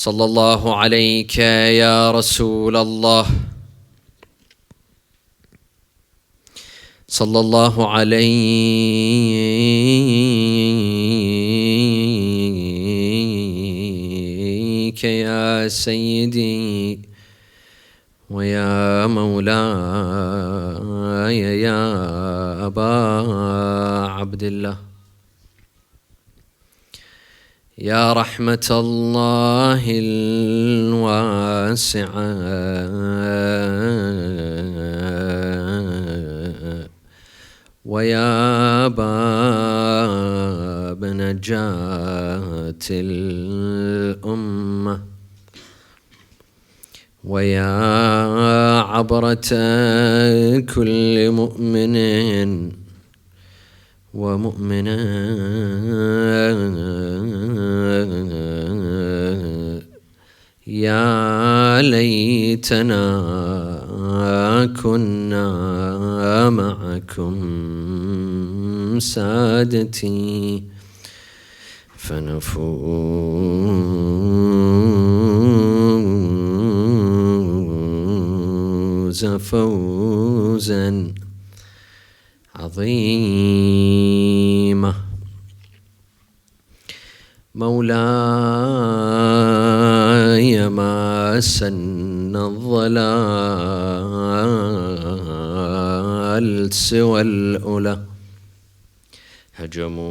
صلى الله عليك يا رسول الله، صلى الله عليك يا سيدي ويا مولاي يا أبا عبد الله، يا رحمة الله الواسعة ويا باب نجاة الأمة ويا عبرة كل مؤمن ومؤمنة، يا ليتنا كنا معكم سادتي فنفوز فوزا عظيمة. مولاي ما سن الضلال سوى الأولى، هجموا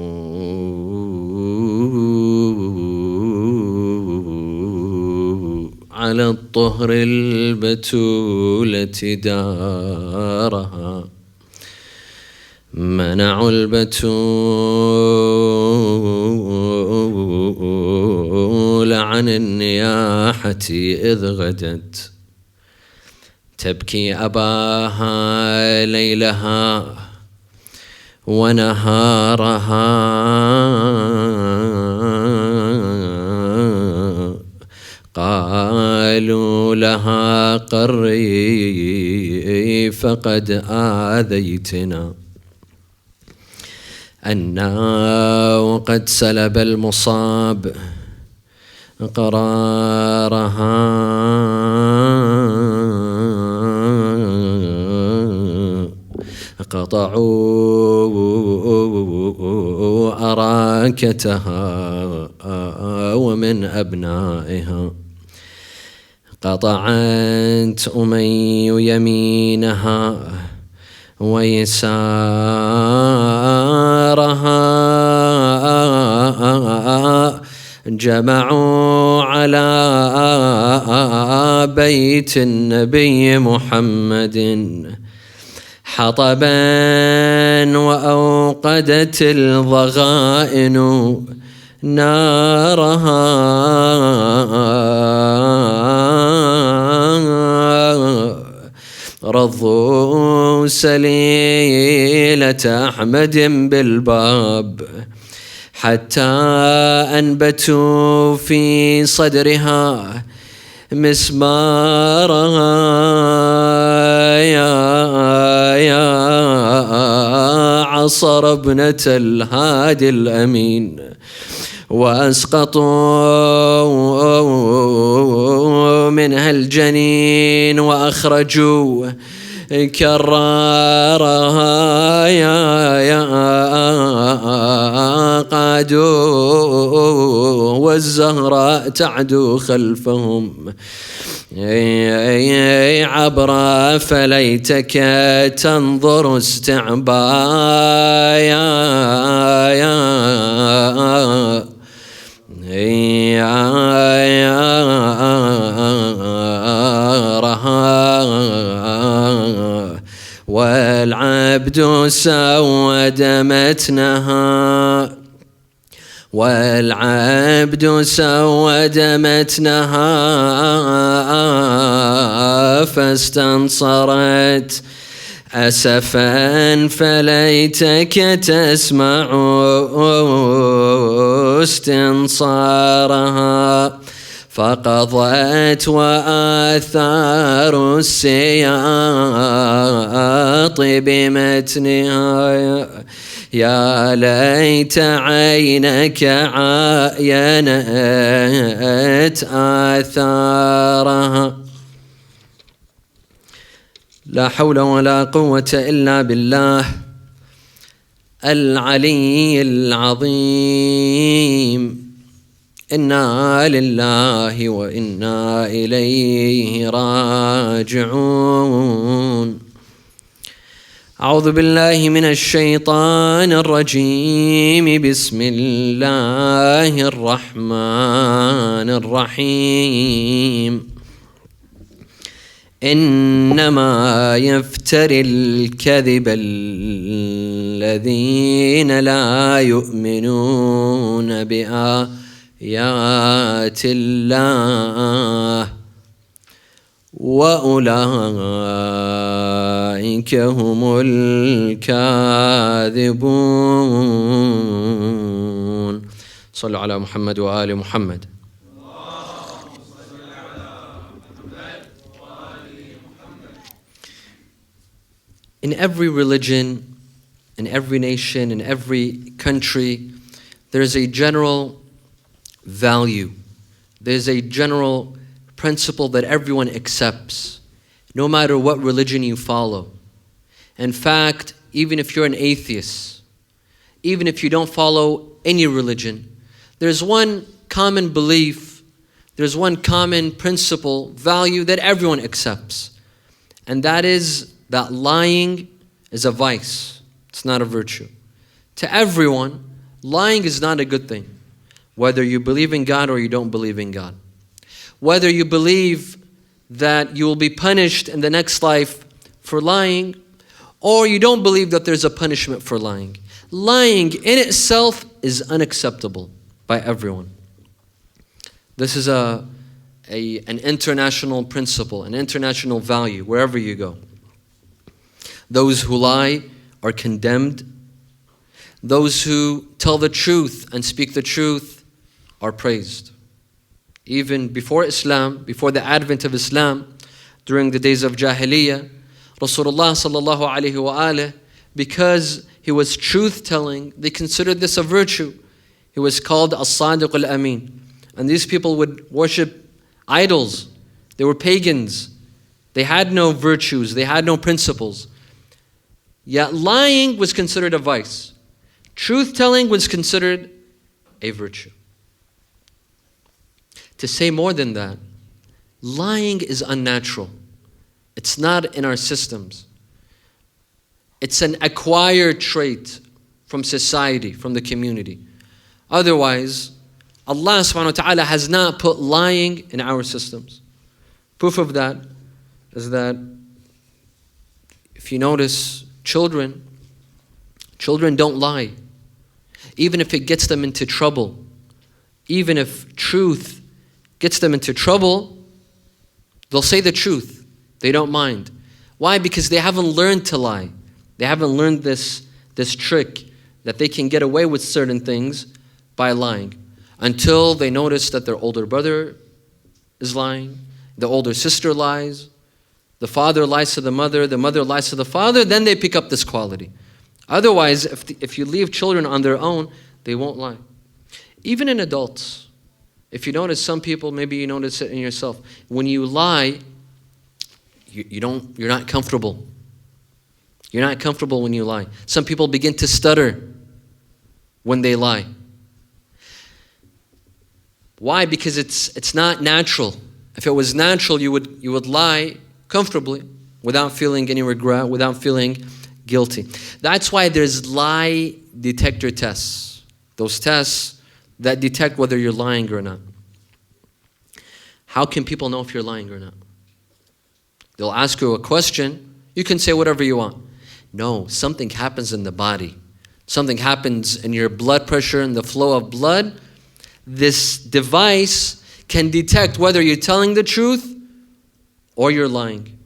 على الطهر البتولة دارها، منعوا البتول عن النياحة إذ غدت تبكي أباها ليلها ونهارها، قالوا لها قري فقد آذيتنا، أنا وقد سلب المصاب قرارها، قطعوا أراكتها ومن أبنائها، قطعت أمي يمينها ويسارها، جمعوا على بيت النبي محمد حطبا وأوقدت الضغائن نارها، رضوا سليلة أحمد بالباب حتى أنبتوا في صدرها مسمارها، يا عصر ابنة الهادي الأمين، وأسقطوا منها الجنين وأخرجوا كرارها، يا قادوا والزهراء تعدو خلفهم عبرا، فليتك تنظر والعبد سود متنها، والعبد سود متنها، فاستنصرت أسفا، فليتك تسمع استنصارها، فقضت وآثار السياط بمتنها، يا ليت عينك عاينت آثارها. لا حول ولا قوة إلا بالله العلي العظيم. إنا لله وإنا إليه راجعون. أعوذ بالله من الشيطان الرجيم. بسم الله الرحمن الرحيم. إنما يفتري الكذب الذين لا يؤمنون بآيات الله وأولئك هم الكاذبون. صلوا على محمد وآل محمد. In every religion, in every nation, in every country, there is a general value. There's a general principle that everyone accepts, no matter what religion you follow. In fact, even if you're an atheist, even if you don't follow any religion, there's one common belief, there's one common principle, value that everyone accepts. And that is that lying is a vice. It's not a virtue. To everyone, lying is not a good thing, whether you believe in God or you don't believe in God. Whether you believe that you will be punished in the next life for lying, or you don't believe that there's a punishment for lying. Lying in itself is unacceptable by everyone. This is an international principle, an international value, wherever you go. Those who lie are condemned. Those who tell the truth and speak the truth are praised. Even before Islam, before the advent of Islam, during the days of Jahiliyyah, Rasulullah sallallahu alaihi wasallam, because he was truth-telling, they considered this a virtue. He was called As-Sadiq Al-Amin. And these people would worship idols. They were pagans. They had no virtues. They had no principles. Yet lying was considered a vice. Truth-telling was considered a virtue. To say more than that, lying is unnatural. It's not in our systems. It's an acquired trait from society, from the community. Otherwise, Allah subhanahu wa ta'ala has not put lying in our systems. Proof of that is that if you notice, children don't lie. Even if it gets them into trouble, even if truth gets them into trouble, they'll say the truth. They don't mind. Why? Because they haven't learned to lie. They haven't learned this trick that they can get away with certain things by lying, until they notice that their older brother is lying, the older sister lies, the father lies to the mother lies to the father, then they pick up this quality. Otherwise, if you leave children on their own, they won't lie. Even in adults, if you notice some people, maybe you notice it in yourself, when you lie, you're not comfortable. You're not comfortable when you lie. Some people begin to stutter when they lie. Why? Because it's not natural. If it was natural, you would lie comfortably without feeling any regret, without feeling guilty. That's why there's lie detector tests. Those tests that detect whether you're lying or not. How can people know if you're lying or not? They'll ask you a question. You can say whatever you want. No, something happens in the body. Something happens in your blood pressure and the flow of blood. This device can detect whether you're telling the truth or you're lying.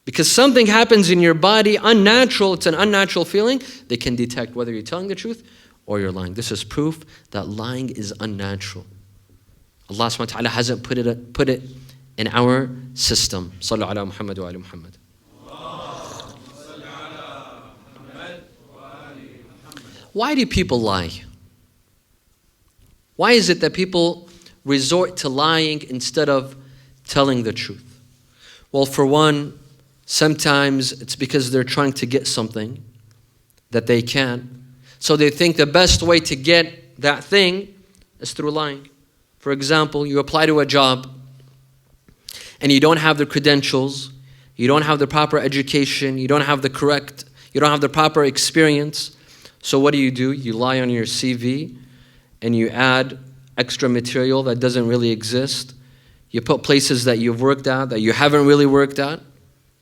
Because something happens in your body, unnatural, it's an unnatural feeling, they can detect whether you're telling the truth or you're lying. This is proof that lying is unnatural. Allah subhanahu wa ta'ala hasn't put it in our system. Sallu ala Muhammad wa ali Muhammad. Why do people lie? Why is it that people resort to lying instead of telling the truth? Well, for one, sometimes it's because they're trying to get something that they can. So they think the best way to get that thing is through lying. For example, you apply to a job and you don't have the credentials, you don't have the proper education, you don't have the proper experience. So what do? You lie on your CV and you add extra material that doesn't really exist. You put places that you've worked at that you haven't really worked at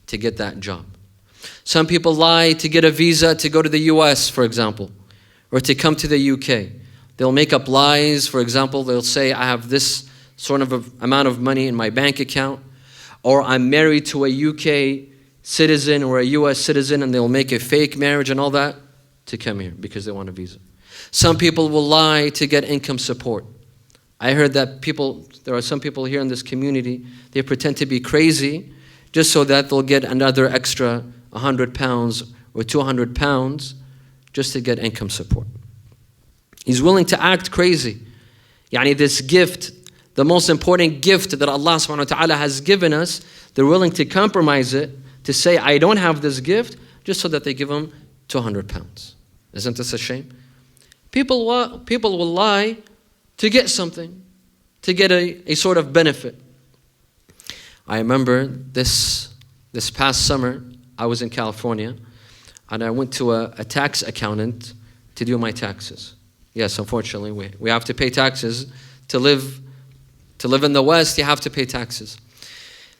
to get that job. Some people lie to get a visa to go to the US, for example, or to come to the UK. They'll make up lies. For example, they'll say, I have this sort of amount of money in my bank account, or I'm married to a UK citizen or a US citizen, and they'll make a fake marriage and all that to come here because they want a visa. Some people will lie to get income support. I heard that there are some people here in this community, they pretend to be crazy just so that they'll get another extra 100 pounds or 200 pounds just to get income support. He's willing to act crazy. This gift, the most important gift that Allah subhanahu wa ta'ala has given us, they're willing to compromise it, to say, I don't have this gift, just so that they give him 200 pounds. Isn't this a shame? People will lie to get something, to get a sort of benefit. I remember this past summer, I was in California, and I went to a tax accountant to do my taxes. Yes, unfortunately, we have to pay taxes. To live in the West, you have to pay taxes.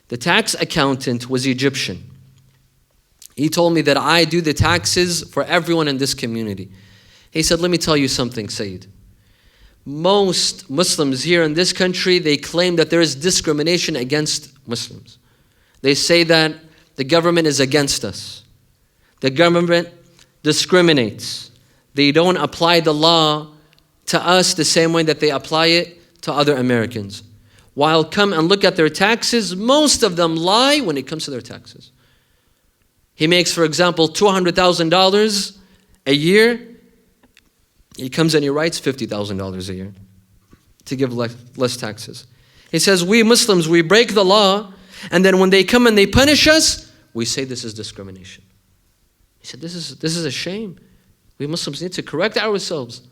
The tax accountant was Egyptian. He told me that I do the taxes for everyone in this community. He said, let me tell you something, Sayyid. Most Muslims here in this country, they claim that there is discrimination against Muslims. They say that the government is against us. The government discriminates. They don't apply the law to us the same way that they apply it to other Americans. While come and look at their taxes, most of them lie when it comes to their taxes. He makes, for example, $200,000 a year. He comes and he writes $50,000 a year to give less taxes. He says, we Muslims, we break the law, and then when they come and they punish us, we say this is discrimination. He said, this is a shame. We Muslims need to correct ourselves.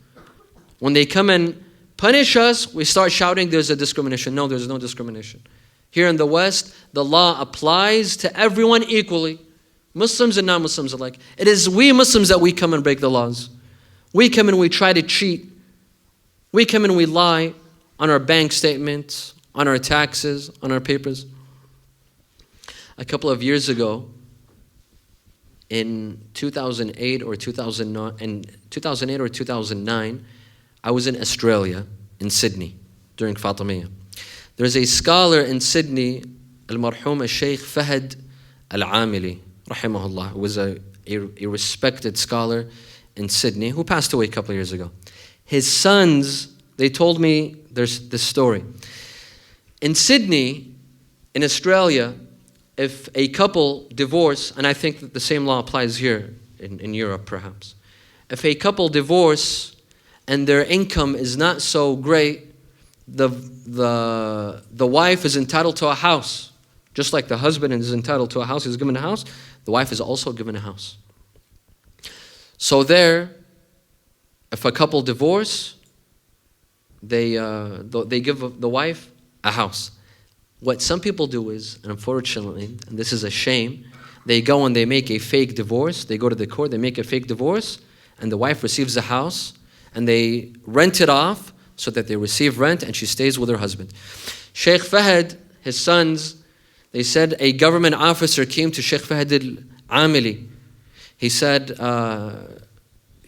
When they come and punish us, we start shouting there's a discrimination. No, there's no discrimination. Here in the West, the law applies to everyone equally, Muslims and non-Muslims alike. It is we Muslims that we come and break the laws. We come and we try to cheat. We come and we lie on our bank statements, on our taxes, on our papers. A couple of years ago, in 2008 or 2009, I was in Australia, in Sydney, during Fatimiya. There's a scholar in Sydney, Al-Marhum Al-Sheikh Fahd Al-Amili, rahimahullah, who was a respected scholar in Sydney, who passed away a couple of years ago. His sons, they told me there's this story. In Sydney, in Australia, if a couple divorce, and I think that the same law applies here in Europe perhaps, if a couple divorce and their income is not so great, the wife is entitled to a house. Just like the husband is entitled to a house, he's given a house, the wife is also given a house. So there, if a couple divorce, they give the wife a house. What some people do is, unfortunately, and this is a shame, they go and they make a fake divorce. They go to the court, they make a fake divorce, and the wife receives the house, and they rent it off so that they receive rent, and she stays with her husband. Sheikh Fahd, his sons, they said a government officer came to Sheikh Fahd Al-Amili. He said,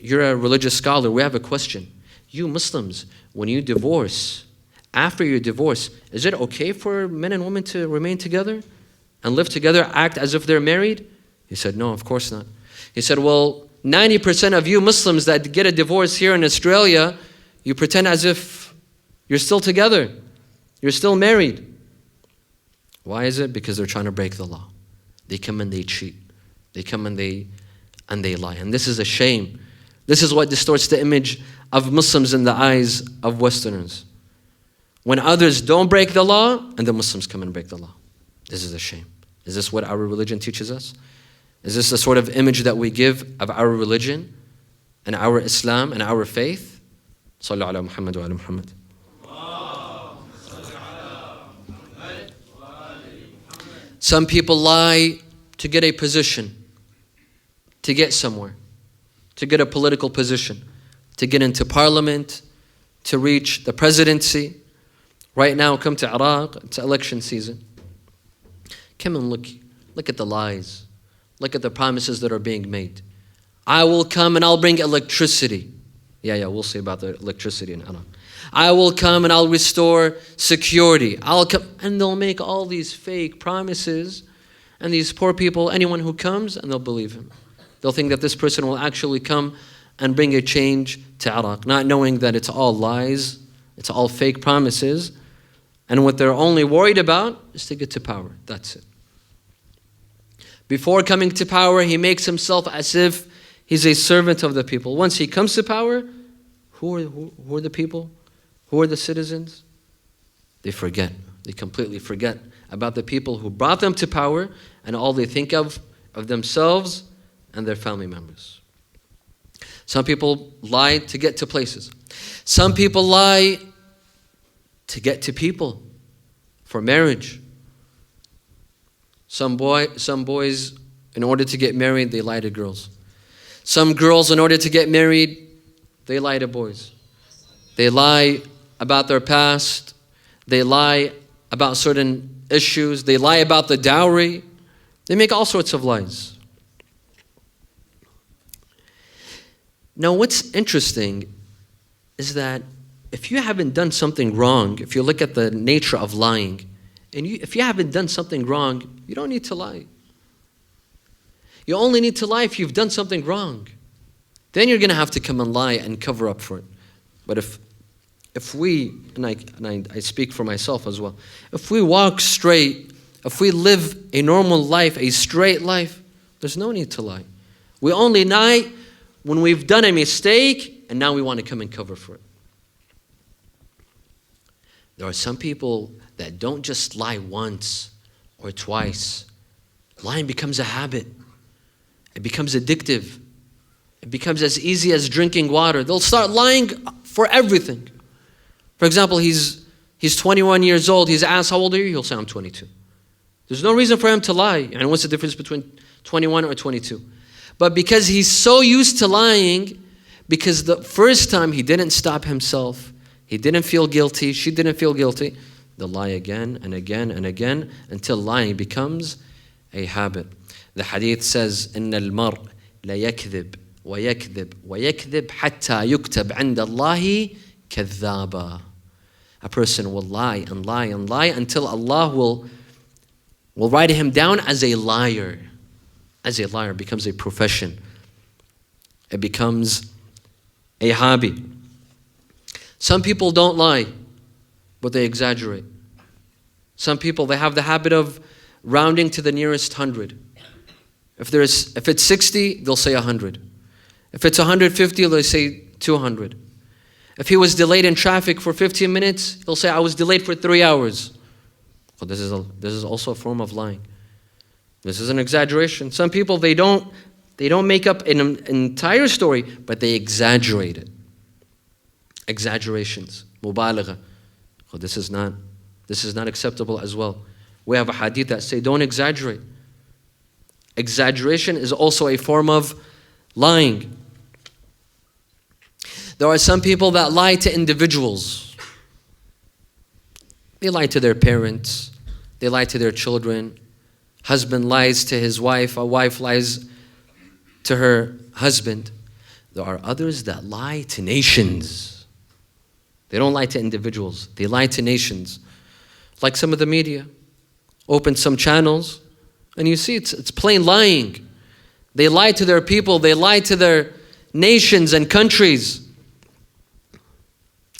you're a religious scholar, we have a question. You Muslims, when you divorce, after your divorce, is it okay for men and women to remain together and live together, act as if they're married? He said, no, of course not. He said, well, 90% of you Muslims that get a divorce here in Australia, you pretend as if you're still together. You're still married. Why is it? Because they're trying to break the law. They come and they cheat. They come and they lie. And this is a shame. This is what distorts the image of Muslims in the eyes of Westerners. When others don't break the law, and the Muslims come and break the law. This is a shame. Is this what our religion teaches us? Is this the sort of image that we give of our religion and our Islam and our faith? Sallu ala Muhammad wa ala Muhammad. Some people lie to get a position, to get somewhere, to get a political position, to get into parliament, to reach the presidency. Right now, come to Iraq, it's election season. Come and look at the lies. Look at the promises that are being made. I will come and I'll bring electricity. Yeah, we'll see about the electricity in Iraq. I will come and I'll restore security. I'll come, and they'll make all these fake promises, and these poor people, anyone who comes, and they'll believe him. They'll think that this person will actually come and bring a change to Iraq, not knowing that it's all lies, it's all fake promises, and what they're only worried about is to get to power. That's it. Before coming to power, he makes himself as if he's a servant of the people. Once he comes to power, who are the people? Who are the citizens? They forget. They completely forget about the people who brought them to power, and all they think of themselves and their family members. Some people lie to get to places. Some people lie to get to people for marriage. Some boys, in order to get married, they lie to girls. Some girls, in order to get married, they lie to boys. They lie about their past. They lie about certain issues. They lie about the dowry. They make all sorts of lies. Now, what's interesting is that if you haven't done something wrong, if you look at the nature of lying, and if you haven't done something wrong, you don't need to lie. You only need to lie if you've done something wrong. Then you're going to have to come and lie and cover up for it. But if we, and I speak for myself as well, if we walk straight, if we live a normal life, a straight life, there's no need to lie. We only lie when we've done a mistake and now we want to come and cover for it. There are some people that don't just lie once or twice. Lying becomes a habit. It becomes addictive. It becomes as easy as drinking water. They'll start lying for everything. For example, he's 21 years old. He's asked, how old are you? He'll say, I'm 22. There's no reason for him to lie. And what's the difference between 21 or 22? But because he's so used to lying, because the first time he didn't stop himself, he didn't feel guilty, she didn't feel guilty, they'll lie again and again and again until lying becomes a habit. The hadith says, إِنَّ الْمَرْءَ لَيَكْذِبْ وَيَكْذِبْ وَيَكْذِبْ حَتَّى يُكْتَبْ عِنْدَ اللَّهِ كَذَّابًا. A person will lie and lie and lie until Allah will write him down as a liar. As a liar, becomes a profession. It becomes a hobby. Some people don't lie, but they exaggerate. Some people, they have the habit of rounding to the nearest 100. If it's 60, they'll say 100. If it's 150, they'll say 200. If he was delayed in traffic for 15 minutes, he'll say, I was delayed for 3 hours. Well, this is also a form of lying. This is an exaggeration. Some people, they don't make up an entire story, but they exaggerate it. Exaggerations, mubalagha. Well, this is not acceptable as well. We have a hadith that say, don't exaggerate. Exaggeration is also a form of lying. There are some people that lie to individuals. They lie to their parents. They lie to their children. Husband lies to his wife. A wife lies to her husband. There are others that lie to nations. They don't lie to individuals. They lie to nations. Like some of the media. Open some channels, and you see it's plain lying. They lie to their people. They lie to their nations and countries.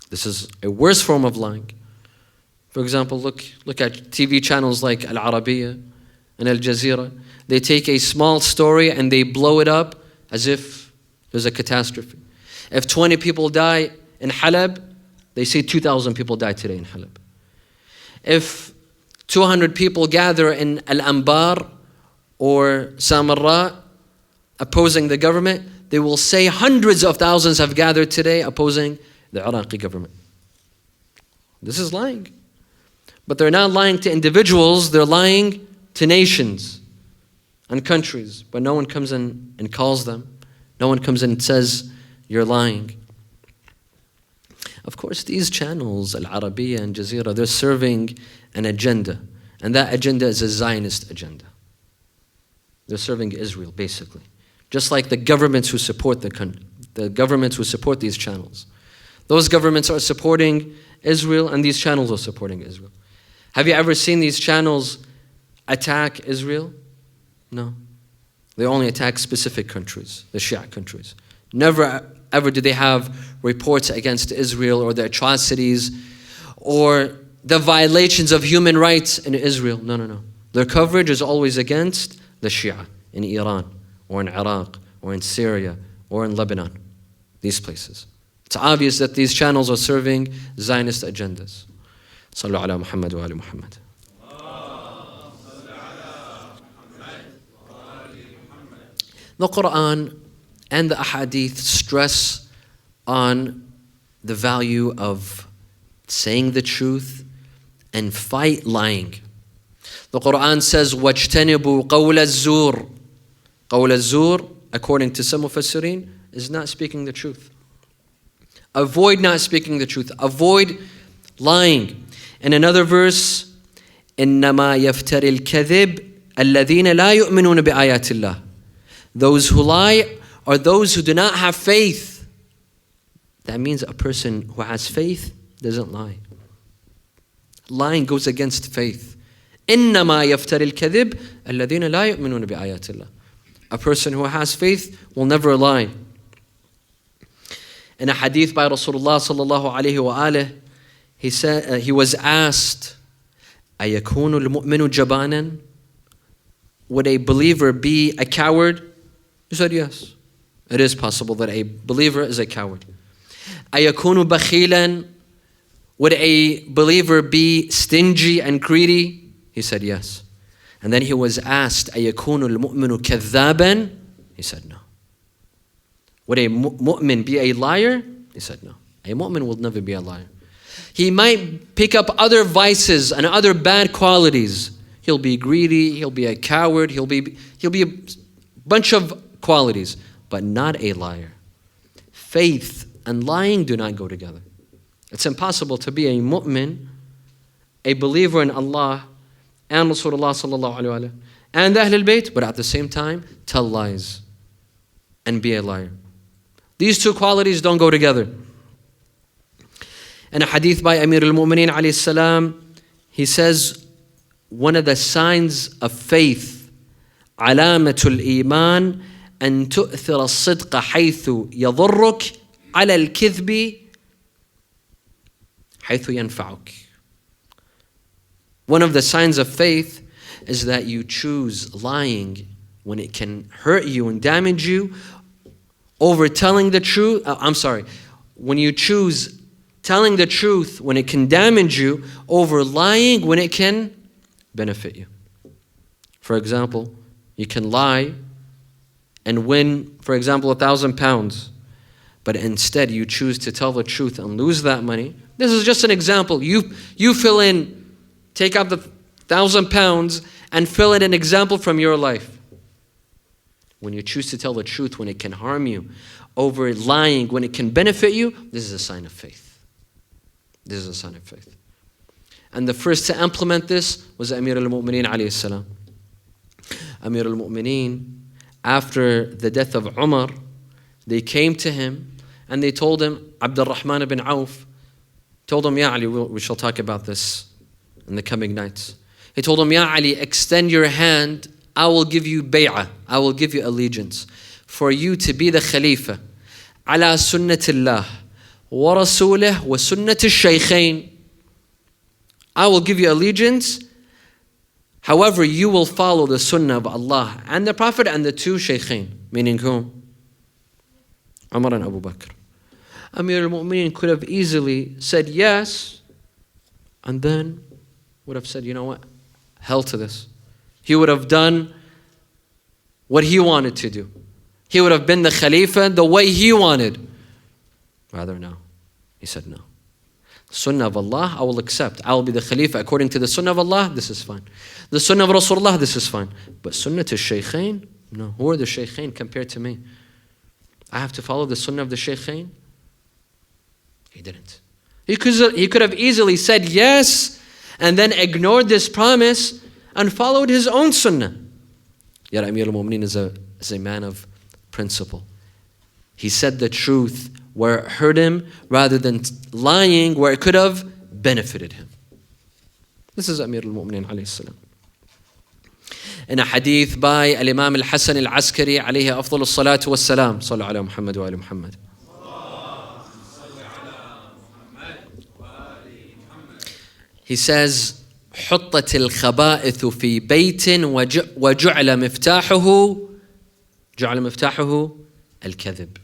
This is a worse form of lying. For example, look at TV channels like Al-Arabiya and Al Jazeera. They take a small story and they blow it up as if there's a catastrophe. If 20 people die in Halab, they say 2,000 people died today in Halab. If 200 people gather in Al-Anbar or Samarra opposing the government, they will say hundreds of thousands have gathered today opposing the Iraqi government. This is lying. But they're not lying to individuals, they're lying to nations and countries. But no one comes in and calls them. No one comes in and says, you're lying. Of course, these channels, Al-Arabiya and Jazeera, they're serving an agenda. And that agenda is a Zionist agenda. They're serving Israel, basically. Just like the governments who support the governments who support these channels. Those governments are supporting Israel, and these channels are supporting Israel. Have you ever seen these channels attack Israel? No. They only attack specific countries, the Shia countries. Never ever do they have reports against Israel or the atrocities or the violations of human rights in Israel. No, no, no. Their coverage is always against the Shia in Iran or in Iraq or in Syria or in Lebanon, these places. It's obvious that these channels are serving Zionist agendas. Sallu ala Muhammad wa ali Muhammad. The Quran and the Ahadith stress on the value of saying the truth and fight lying. The Quran says, وَاجْتَنِبُوا قَوْلَ الزُّورِ. قَوْلَ الزُّورِ, according to some Mufassirin, is not speaking the truth. Avoid not speaking the truth. Avoid lying. In another verse, إِنَّمَا يَفْتَرِ الْكَذِبِ الَّذِينَ لَا يُؤْمِنُونَ بِآيَاتِ اللَّهِ. Those who lie are those who do not have faith. That means a person who has faith doesn't lie. Lying goes against faith. إِنَّمَا يَفْتَرِ الْكَذِبِ الَّذِينَ لَا يُؤْمِنُونَ بِآيَاتِ اللَّهِ. A person who has faith will never lie. In a hadith by Rasulullah sallallahu alayhi wa alih, he said, he was asked, أَيَكُونُ الْمُؤْمِنُ جَبَانًا? Would a believer be a coward? He said, yes. It is possible that a believer is a coward. أَيَكُونُ بَخِيلًا? Would a believer be stingy and greedy? He said, yes. And then he was asked, أَيَكُونُ الْمُؤْمِنُ كَذَّابًا? He said, no. Would a mu'min be a liar? He said, no. A mu'min will never be a liar. He might pick up other vices and other bad qualities. He'll be greedy, he'll be a coward, he'll be a bunch of qualities, but not a liar. Faith and lying do not go together. It's impossible to be a mu'min, a believer in Allah and Rasulullah sallallahu alayhi wa sallam, and the Ahlul Bayt, but at the same time tell lies and be a liar. These two qualities don't go together. In a hadith by Amir al-Mu'mineen alayhi salam, he says, one of the signs of faith, علامة الإيمان أن تؤثر الصدق حيث يضرك على الكذب حيث ينفعك. One of the signs of faith is that you choose lying when it can hurt you and damage you over telling the truth. When you choose telling the truth when it can damage you over lying when it can benefit you. For example, you can lie and win, for example, 1,000 pounds, but instead you choose to tell the truth and lose that money. This is just an example. You fill in, take out the 1,000 pounds and fill in an example from your life. When you choose to tell the truth when it can harm you, over lying when it can benefit you, this is a sign of faith. This is a sign of faith. And the first to implement this was Amir al-Mu'mineen alayhi salam. Amir al-Mu'mineen, after the death of Umar, they came to him and they told him, Abdul Rahman ibn Auf, told him, Ya Ali, we shall talk about this in the coming nights. He told him, Ya Ali, extend your hand, I will give you bay'ah, I will give you allegiance for you to be the Khalifa. Ala sunnatillah wa rasulih wa sunnat al-shaykhain. I will give you allegiance. However, you will follow the sunnah of Allah and the Prophet and the two shaykhain. Meaning whom? Umar and Abu Bakr. Amir al-Mu'mineen could have easily said yes, and then would have said, you know what, hell to this. He would have done what he wanted to do. He would have been the Khalifa the way he wanted. Rather, no. He said no. Sunnah of Allah, I will accept. I will be the Khalifa according to the Sunnah of Allah, this is fine. The Sunnah of Rasulullah, this is fine. But Sunnah to Shaykhain? No. Who are the Shaykhain compared to me? I have to follow the Sunnah of the Shaykhain? He didn't. He could have easily said yes and then ignored this promise and followed his own Sunnah. Yet Amir al-Mu'mineen is a man of principle. He said the truth where it hurt him rather than lying where it could have benefited him. This is Amir al-Mu'mineen alayhi salam. In a hadith by Al-Imam Al-Hasan Al-Askari alayhi afdal as-salatu was-salam. Sallu ala Muhammad wa ala Muhammad. He says, حطت الخبائث في بيت وجعل مفتاحه الكذب.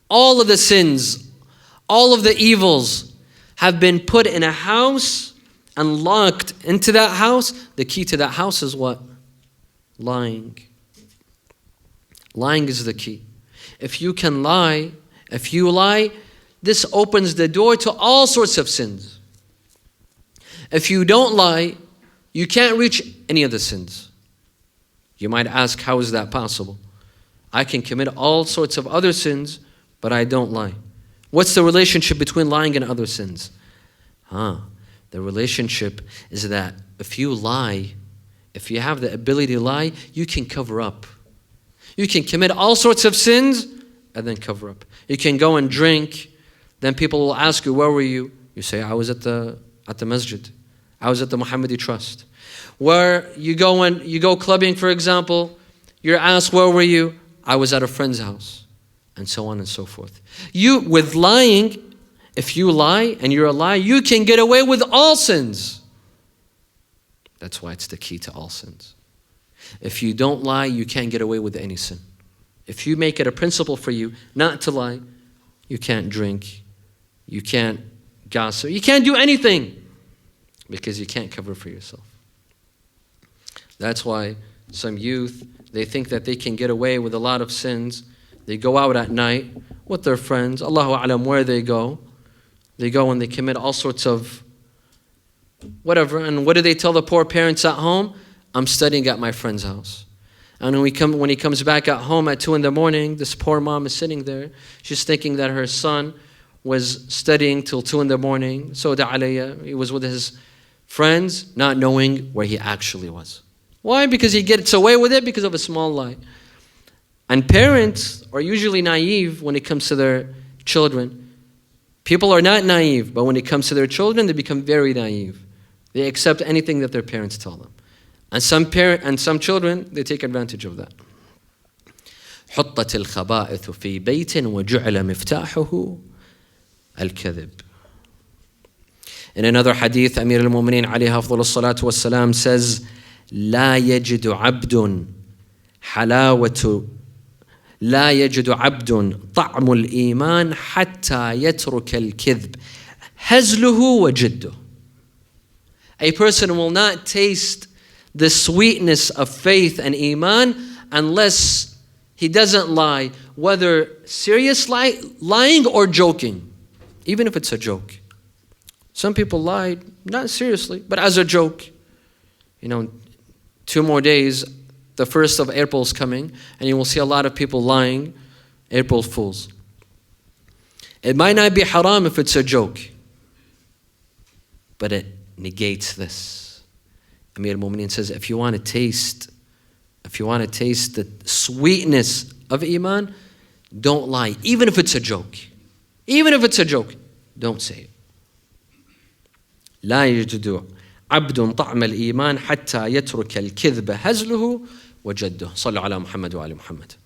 All of the sins, all of the evils have been put in a house and locked into that house. The key to that house is what? Lying. Lying is the key. If you lie, this opens the door to all sorts of sins. If you don't lie, you can't reach any of the sins. You might ask, how is that possible? I can commit all sorts of other sins, but I don't lie. What's the relationship between lying and other sins? The relationship is that if you lie, if you have the ability to lie, you can cover up. You can commit all sorts of sins and then cover up. You can go and drink, then people will ask you, where were you? You say, I was at the masjid. I was at the Muhammadi Trust. Where you go clubbing, for example, you're asked, where were you? I was at a friend's house. And so on and so forth. With lying, if you lie and you're a liar, you can get away with all sins. That's why it's the key to all sins. If you don't lie, you can't get away with any sin. If you make it a principle for you not to lie, you can't drink, you can't gossip, you can't do anything because you can't cover for yourself. That's why some youth, they think that they can get away with a lot of sins. They go out at night with their friends. Allahu A'lam where they go. They go and they commit all sorts of whatever. And what do they tell the poor parents at home? I'm studying at my friend's house. And when he comes back at home at 2 a.m, this poor mom is sitting there. She's thinking that her son was studying till 2 a.m. So he was with his friends, not knowing where he actually was. Why? Because he gets away with it because of a small lie. And parents are usually naive when it comes to their children. People are not naive, but when it comes to their children, they become very naive. They accept anything that their parents tell them. And some children, they take advantage of that. حطت الخبائث في بيت وجعل مفتاحه الكذب. In another hadith, Amir al-Mu'mineen alayhi afdal as-salatu was-salam says, لا يجد عبد طعم الإيمان حتى يترك الكذب هزله وجده. A person will not taste the sweetness of faith and iman unless he doesn't lie, whether serious lying or joking, even if it's a joke. Some people lied, not seriously, but as a joke. 2 more days, the 1st of April is coming, and you will see a lot of people lying, April Fools. It might not be haram if it's a joke, but it negates this. Amir al-Mu'mineen says, if you want to taste the sweetness of iman, don't lie, even if it's a joke. Even if it's a joke, don't say it. لا يجد عبد طعم الإيمان حتى يترك الكذب هزله وجده. صلوا على محمد وآل محمد.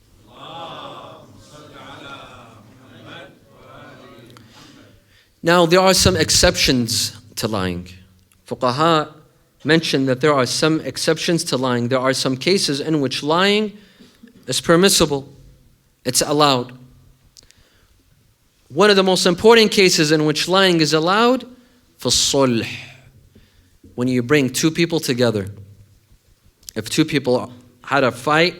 Now there are some exceptions to lying. Fuqaha mentioned that there are some exceptions to lying. There are some cases in which lying is permissible. It's allowed. one of the most important cases in which lying is allowed, في الصلح, when you bring two people together. If two people had a fight,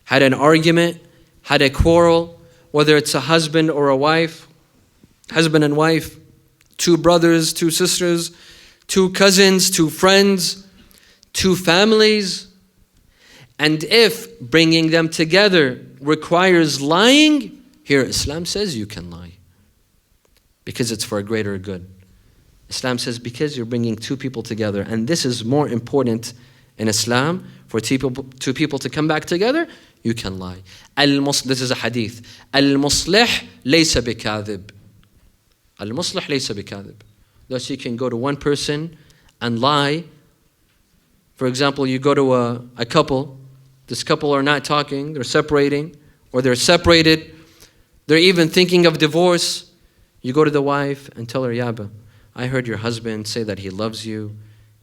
had an argument, had a quarrel, whether it's a husband or a wife, husband and wife, two brothers, two sisters, two cousins, two friends, two families, and if bringing them together requires lying, here Islam says you can lie because it's for a greater good. Islam says because you're bringing two people together, and this is more important in Islam, for two people to come back together, you can lie. This is a hadith. Al-muslih laysa bikadhib. Al-muslih laysa bikadhib. Thus you can go to one person and lie. For example, you go to a couple. This couple are not talking, they're separating, or they're separated. They're even thinking of divorce. You go to the wife and tell her, Yaba, I heard your husband say that he loves you.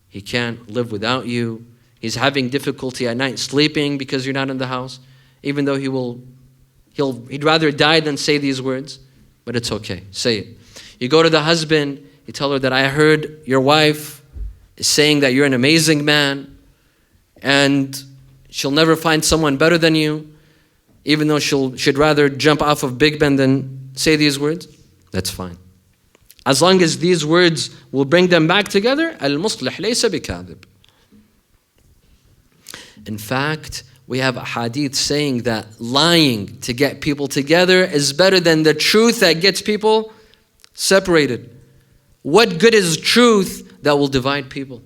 He can't live without you. He's having difficulty at night sleeping because you're not in the house. Even though he'd rather die than say these words. But it's okay, say it. You go to the husband, you tell her that I heard your wife is saying that you're an amazing man and she'll never find someone better than you, even though she'd rather jump off of Big Ben than say these words. That's fine. As long as these words will bring them back together, al-muslih laysa bikadhib. In fact, we have a hadith saying that lying to get people together is better than the truth that gets people separated. What good is truth that will divide people?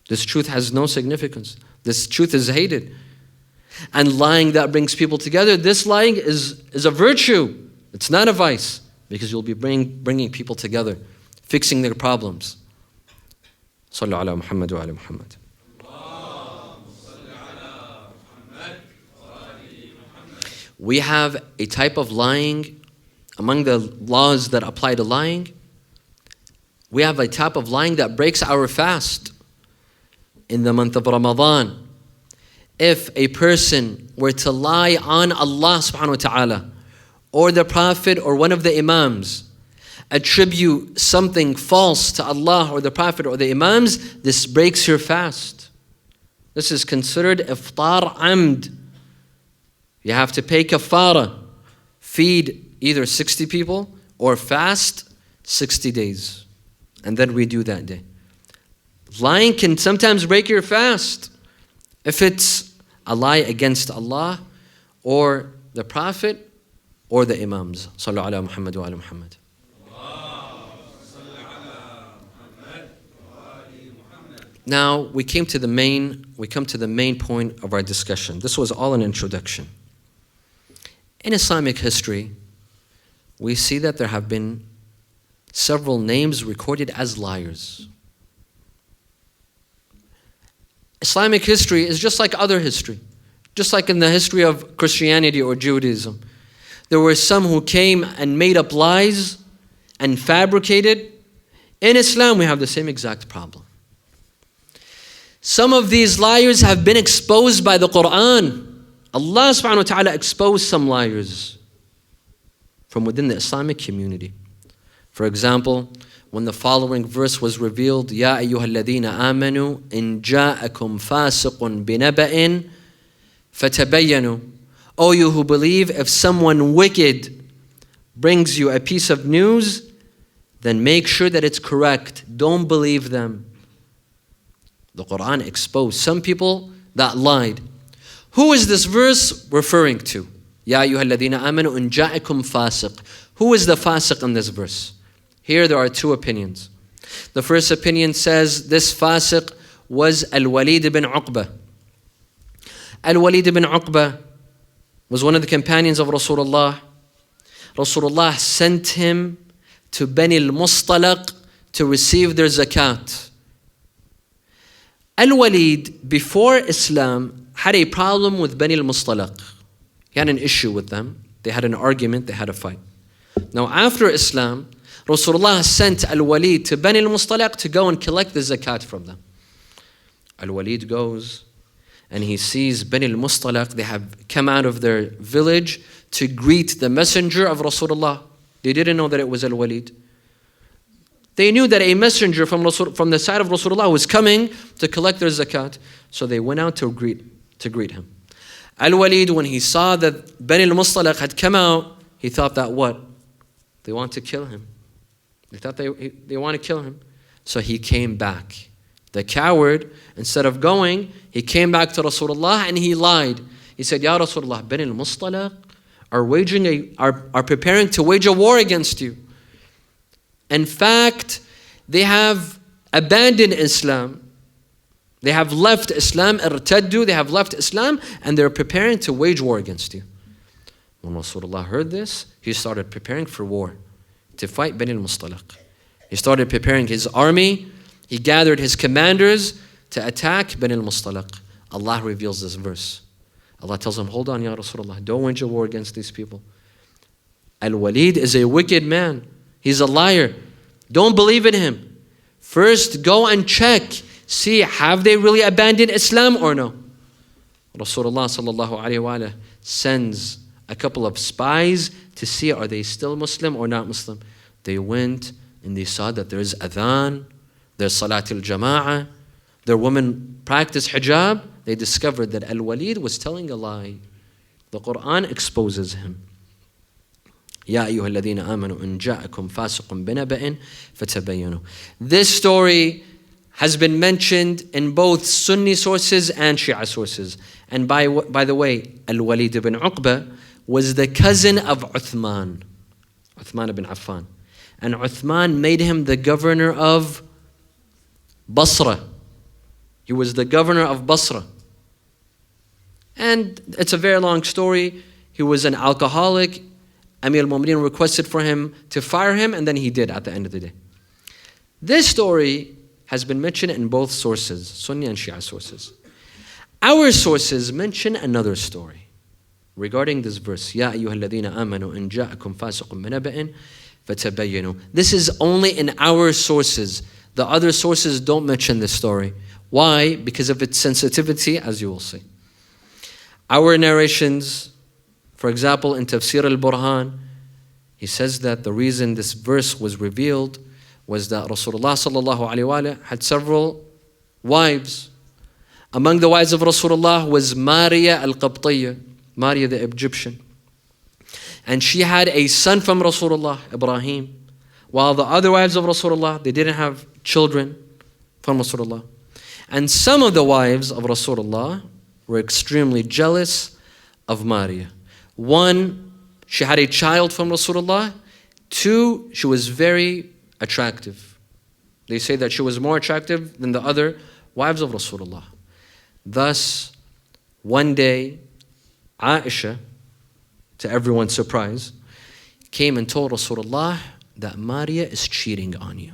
This truth has no significance. This truth is hated. And lying that brings people together, this lying is a virtue. It's not a vice, because you'll be bringing people together, fixing their problems. Sallu ala Muhammad wa ala Muhammad. We have a type of lying, among the laws that apply to lying, we have a type of lying that breaks our fast in the month of Ramadan. If a person were to lie on Allah subhanahu wa ta'ala, or the Prophet, or one of the Imams, attribute something false to Allah or the Prophet or the Imams, this breaks your fast. This is considered iftar amd. You have to pay kafara, feed either 60 people or fast 60 days. And then we do that day. Lying can sometimes break your fast if it's a lie against Allah or the Prophet or the Imams. Sallu ala Muhammad wa ala Muhammad. Now we come to the main point of our discussion. This was all an introduction. In Islamic history, we see that there have been several names recorded as liars. Islamic history is just like other history, just like in the history of Christianity or Judaism. There were some who came and made up lies and fabricated. In Islam, we have the same exact problem. Some of these liars have been exposed by the Quran. Allah subhanahu wa ta'ala exposed some liars from within the Islamic community. For example, when the following verse was revealed, Ya ayyuha alladhina amanu in ja'akum fasiqun binaba'in fatabayyanu. O you who believe, if someone wicked brings you a piece of news, then make sure that it's correct. Don't believe them. The Quran exposed some people that lied. Who is this verse referring to? Ya ayyuha alladhina amanu in ja'akum fasiq. Who is the fasiq in this verse? Here there are two opinions. The first opinion says this fasiq was Al-Walid ibn Uqba. Al-Walid ibn Uqba was one of the companions of Rasulullah. Rasulullah sent him to Bani al-Mustalaq to receive their zakat. Al-Walid, before Islam, had a problem with Bani al-Mustalaq. He had an issue with them. They had an argument, they had a fight. Now after Islam, Rasulullah sent Al-Walid to Bani al-Mustalaq to go and collect the zakat from them. Al-Walid goes and he sees Bani al-Mustalaq, they have come out of their village to greet the messenger of Rasulullah. They didn't know that it was Al-Walid. They knew that a messenger from the side of Rasulullah was coming to collect their zakat. So they went out to greet him. Al-Walid, when he saw that Bani al-Mustalaq had come out, he thought that what? They want to kill him. They thought they want to kill him. So he came back. The coward, instead of going, he came back to Rasulullah and he lied. He said, Ya Rasulullah, Bani al-Mustalaq are preparing to wage a war against you. In fact, they have abandoned Islam. They have left Islam, irtaddu, they have left Islam, and they're preparing to wage war against you. When Rasulullah heard this, he started preparing for war, to fight Bani al-Mustalaq. He started preparing his army. He gathered his commanders to attack Bani al-Mustalaq. Allah reveals this verse. Allah tells him, hold on, Ya Rasulullah, don't wage a war against these people. Al-Walid is a wicked man. He's a liar. Don't believe in him. First, go and check. See, have they really abandoned Islam or no? Rasulullah sallallahu alayhi wa sends a couple of spies to see, are they still Muslim or not Muslim? They went and they saw that there's adhan, there's salatul jama'ah, their women practice hijab. They discovered that Al-Walid was telling a lie. The Quran exposes him. يَا أَيُّهَا الَّذِينَ آمَنُوا إِنْ جَاءَكُمْ فَاسِقٌ بِنَبَإٍ فَتَبَيَّنُوا. This story has been mentioned in both Sunni sources and Shia sources. And by the way, Al-Walid ibn Uqba was the cousin of Uthman ibn Affan. And Uthman made him the governor of Basra. He was the governor of Basra. And it's a very long story. He was an alcoholic. Amir al-Mu'mineen requested for him to fire him, and then he did at the end of the day. This story has been mentioned in both sources, Sunni and Shia sources. Our sources mention another story regarding this verse. يَا أَيُّهَا الَّذِينَ آمَنُوا إِنْ جَاءَكُمْ فَاسِقٌ بِنَبَإٍ فَتَبَيَّنُوا. This is only in our sources. The other sources don't mention this story. Why? Because of its sensitivity, as you will see. Our narrations, for example, in Tafsir al-Burhan, he says that the reason this verse was revealed was that Rasulullah sallallahu alaihi wasallam had several wives. Among the wives of Rasulullah was Maria al-Qabtiyya, Maria the Egyptian. And she had a son from Rasulullah, Ibrahim. While the other wives of Rasulullah, they didn't have children from Rasulullah. And some of the wives of Rasulullah were extremely jealous of Maria. One, she had a child from Rasulullah. Two, she was very attractive. They say that she was more attractive than the other wives of Rasulullah. Thus, one day, Aisha, to everyone's surprise, came and told Rasulullah that Maria is cheating on you.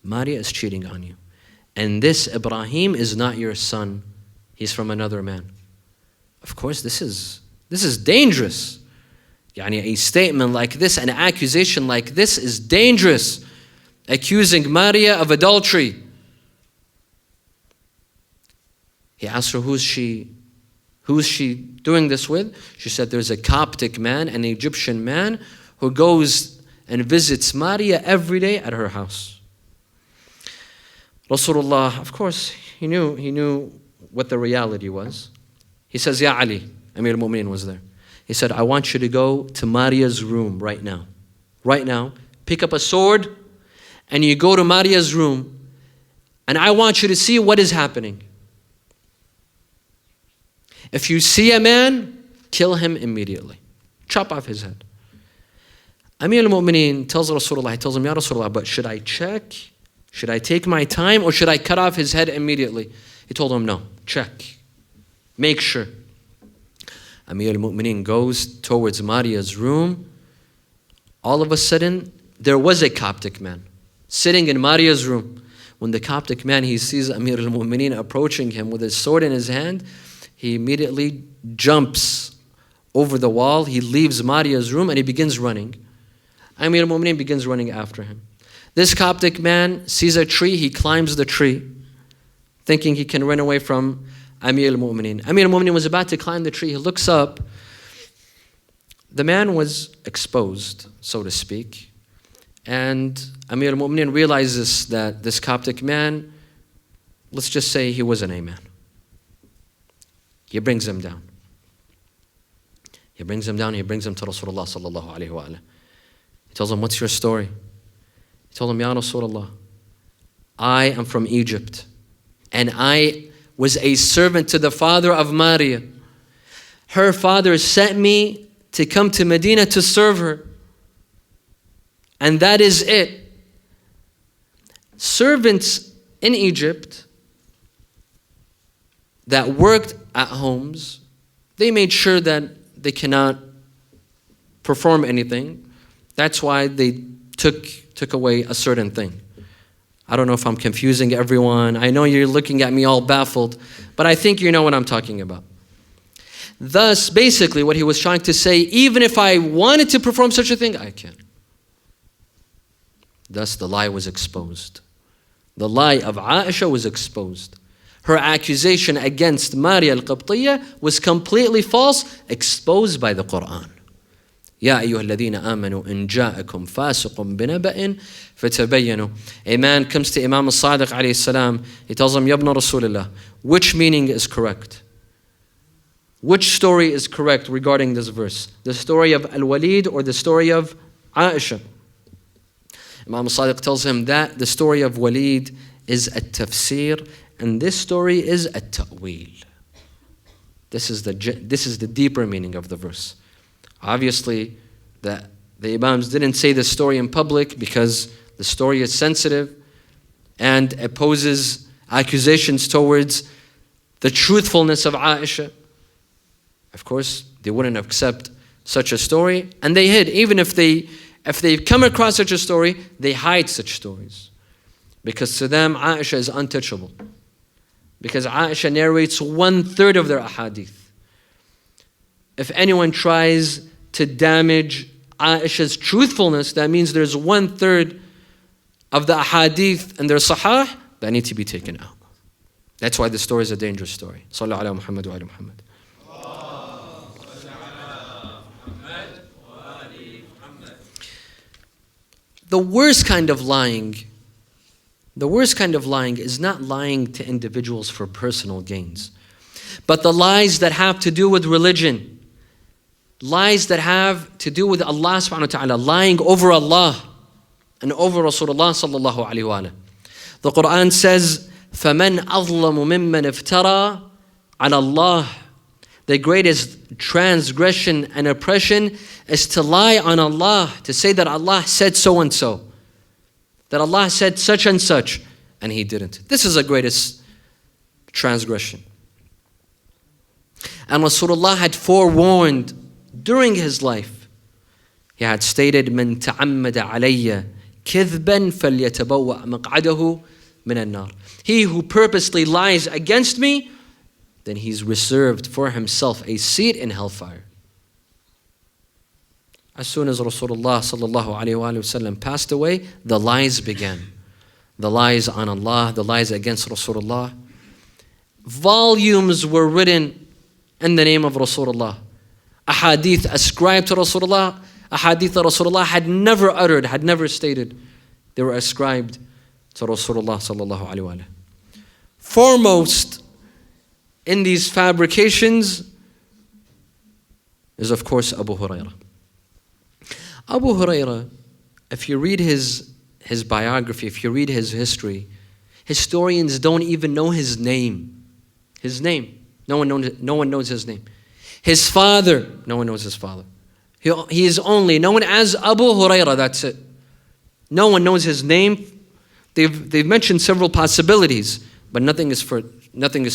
Maria is cheating on you. And this Ibrahim is not your son. He's from another man. Of course, this is dangerous. A statement like this, an accusation like this is dangerous. Accusing Maria of adultery. He asked her, who's she doing this with? She said, there's a Coptic man, an Egyptian man, who goes and visits Maria every day at her house. Rasulullah, of course, he knew what the reality was. He says, Ya Ali, Amir al-Mu'mineen was there. He said, I want you to go to Maria's room right now. Right now, pick up a sword and you go to Maria's room and I want you to see what is happening. If you see a man, kill him immediately. Chop off his head. Amir al-Mu'mineen tells Rasulullah, he tells him, Ya Rasulullah, but should I check? Should I take my time or should I cut off his head immediately? He told him, no, check. Make sure. Amir al-Mu'mineen goes towards Maria's room. All of a sudden, there was a Coptic man sitting in Maria's room. When the Coptic man, he sees Amir al-Mu'mineen approaching him with his sword in his hand, he immediately jumps over the wall. He leaves Maria's room and he begins running. Amir al-Mu'mineen begins running after him. This Coptic man sees a tree, he climbs the tree, thinking he can run away from Amir al-Mu'mineen. Amir al-Mu'mineen was about to climb the tree. He looks up the man was exposed, so to speak, and Amir al-Mu'mineen realizes that this Coptic man, let's just say he wasn't a man. He brings him down. He brings him down, he brings him to Rasulullah sallallahu alayhi wa. He tells him, what's your story? He told him, Ya Rasulullah, I am from Egypt, and I was a servant to the father of Maria. Her father sent me to come to Medina to serve her. And that is it. Servants in Egypt that worked at homes, they made sure that they cannot perform anything. That's why they took away a certain thing. I don't know if I'm confusing everyone. I know you're looking at me all baffled, but I think you know what I'm talking about. Thus, basically, what he was trying to say, even if I wanted to perform such a thing, I can't. Thus, the lie was exposed. The lie of Aisha was exposed. Her accusation against Maria al-Qibtiyya was completely false, exposed by the Quran. يا أيها الذين آمنوا إن جاءكم فاسق بنبأ فتبينوا. A man comes to Imam al-Sadiq alayhi salam. He tells him, Yabna Rasulullah, which meaning is correct? Which story is correct regarding this verse? The story of Al-Walid or the story of Aisha? Imam al-Sadiq tells him that the story of Walid is a tafsir and this story is a ta'wil. This is the deeper meaning of the verse. Obviously, the Imams didn't say the story in public because the story is sensitive and opposes accusations towards the truthfulness of Aisha. Of course, they wouldn't accept such a story, and they hid. Even if they come across such a story, they hide such stories. Because to them, Aisha is untouchable. Because Aisha narrates 1/3 of their ahadith. If anyone tries to damage Aisha's truthfulness, that means there's 1/3 of the ahadith and their sahih that need to be taken out. That's why the story is a dangerous story. Sallallahu ala Muhammad wa ala Muhammad. The worst kind of lying is not lying to individuals for personal gains, but the lies that have to do with religion. Lies that have to do with Allah subhanahu wa ta'ala, lying over Allah and over Rasulullah sallallahu alayhi wa. The Quran says, فَمَنْ أَظْلَمُ مِمَّنْ افْتَرَى عَلَى اللَّهِ. The greatest transgression and oppression is to lie on Allah, to say that Allah said so and so, that Allah said such and such, and He didn't. This is the greatest transgression. And Rasulullah had forewarned during his life. He had stated, مَنْ تَعَمَّدَ عَلَيَّ كِذْبًا فَلْيَتَبَوَّأْ مَقْعَدَهُ مِنَ النَّارِ. He who purposely lies against me, then he's reserved for himself a seat in hellfire. As soon as Rasulullah sallallahu alayhi wa sallam passed away, the lies began. The lies on Allah, the lies against Rasulullah. Volumes were written in the name of Rasulullah. Ahadith ascribed to Rasulullah, ahadith that Rasulullah had never uttered, had never stated. They were ascribed to Rasulullah sallallahu alayhi wa. Foremost in these fabrications is, of course, Abu Hurairah. Abu Hurairah, if you read his biography, if you read his history, historians don't even know his name. His name. No one knows his name. His father, no one knows his father. He is only known as Abu Hurairah, that's it. No one knows his name. They've mentioned several possibilities, but nothing is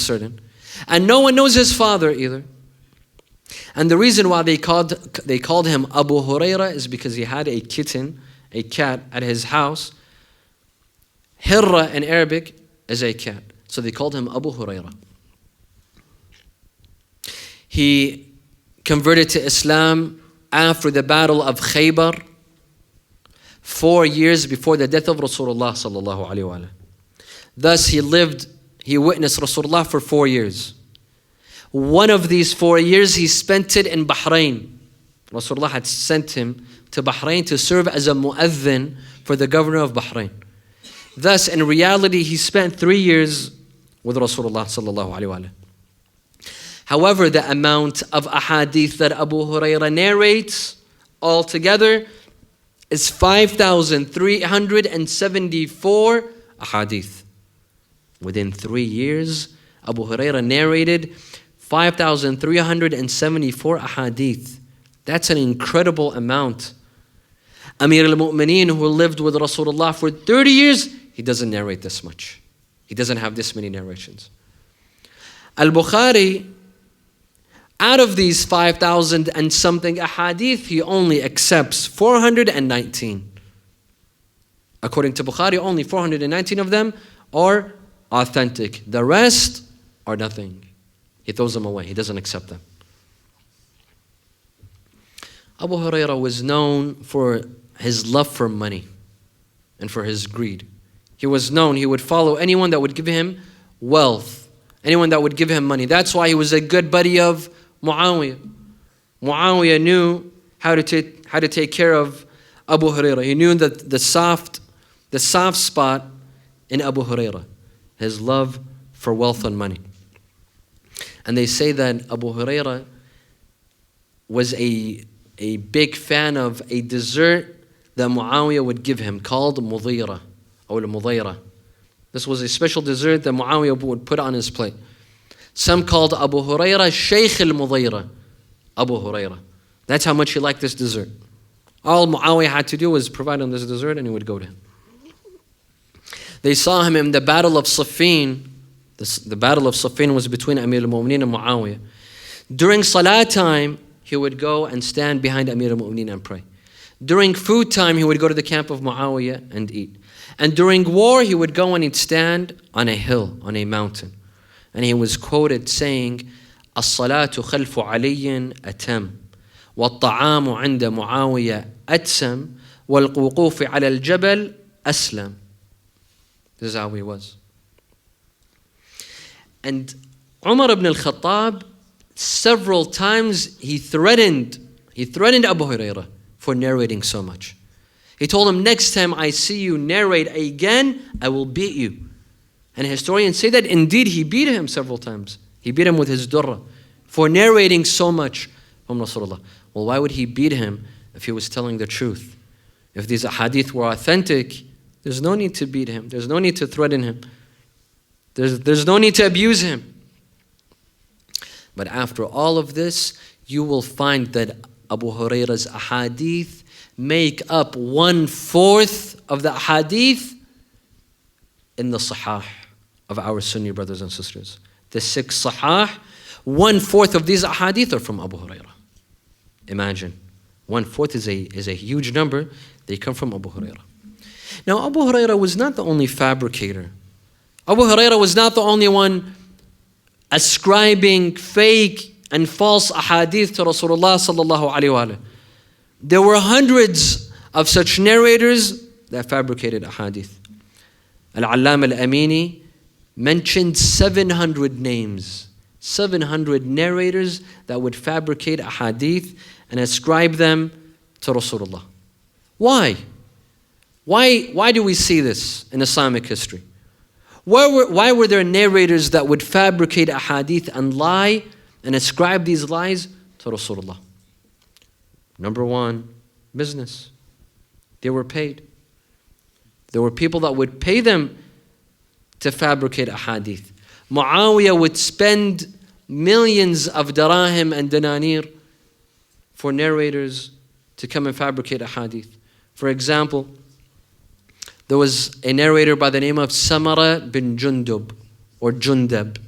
certain. And no one knows his father either. And the reason why they called him Abu Hurairah is because he had a cat at his house. Hirra in Arabic is a cat. So they called him Abu Hurairah. He converted to Islam after the battle of Khaybar, 4 years before the death of Rasulullah sallallahu alaihi wasallam. Thus he witnessed Rasulullah for 4 years. One of these 4 years he spent it in Bahrain. Rasulullah had sent him to Bahrain to serve as a mu'adhin for the governor of Bahrain. Thus, in reality, he spent 3 years with Rasulullah sallallahu alaihi wasallam. However, the amount of ahadith that Abu Hurairah narrates altogether is 5,374 ahadith. Within 3 years, Abu Hurairah narrated 5,374 ahadith. That's an incredible amount. Amir al-Mu'mineen, who lived with Rasulullah for 30 years, he doesn't narrate this much. He doesn't have this many narrations. Al-Bukhari, out of these 5,000 and something ahadith, he only accepts 419. According to Bukhari, only 419 of them are authentic. The rest are nothing. He throws them away. He doesn't accept them. Abu Hurairah was known for his love for money and for his greed. He was known, he would follow anyone that would give him wealth, anyone that would give him money. That's why he was a good buddy of Muawiyah. Muawiyah knew how to take care of Abu Hurairah. He knew that the soft spot in Abu Hurairah, his love for wealth and money. And they say that Abu Hurairah was a big fan of a dessert that Muawiyah would give him called mudira or al-mudira. This was a special dessert that Muawiyah would put on his plate. Some called Abu Hurairah Shaykh al-Mudira, Abu Hurairah. That's how much he liked this dessert. All Muawiyah had to do was provide him this dessert and he would go to him. They saw him in the Battle of Siffin. The Battle of Siffin was between Amir al-Mu'mineen and Muawiyah. During Salah time, he would go and stand behind Amir al-Mu'mineen and pray. During food time, he would go to the camp of Muawiyah and eat. And during war, he would go and he'd stand on a hill, on a mountain. And he was quoted saying, "As-salatu khalfu aliyin atam, wal-ta'amu 'inda Muawiyah atsam, wal-wuqufu 'ala al-jabal aslam." This is how he was. And Umar ibn al-Khattab, several times he threatened Abu Hurairah for narrating so much. He told him, next time I see you narrate again, I will beat you. And historians say that indeed he beat him several times. He beat him with his durra for narrating so much from Rasulullah. Well, why would he beat him if he was telling the truth? If these hadith were authentic, there's no need to beat him. There's no need to threaten him. There's no need to abuse him. But after all of this, you will find that Abu Hurairah's ahadith make up 1/4 of the ahadith in the sahih of our Sunni brothers and sisters. The 6 sahih, 1/4 of these ahadith are from Abu Hurairah. Imagine, 1/4 is a huge number. They come from Abu Hurairah. Now, Abu Hurairah was not the only fabricator. Abu Hurairah was not the only one ascribing fake and false ahadith to Rasulullah sallallahu alaihi wasallam. There were hundreds of such narrators that fabricated ahadith. Al-Allam al-Amini mentioned 700 names, 700 narrators that would fabricate ahadith and ascribe them to Rasulullah. Why? Why do we see this in Islamic history? Why were there narrators that would fabricate ahadith and lie and ascribe these lies to Rasulullah? Number one, business. They were paid. There were people that would pay them to fabricate ahadith. Muawiyah would spend millions of dirahim and dinanir for narrators to come and fabricate ahadith. For example, there was a narrator by the name of Samara bin Jundub or Jundab.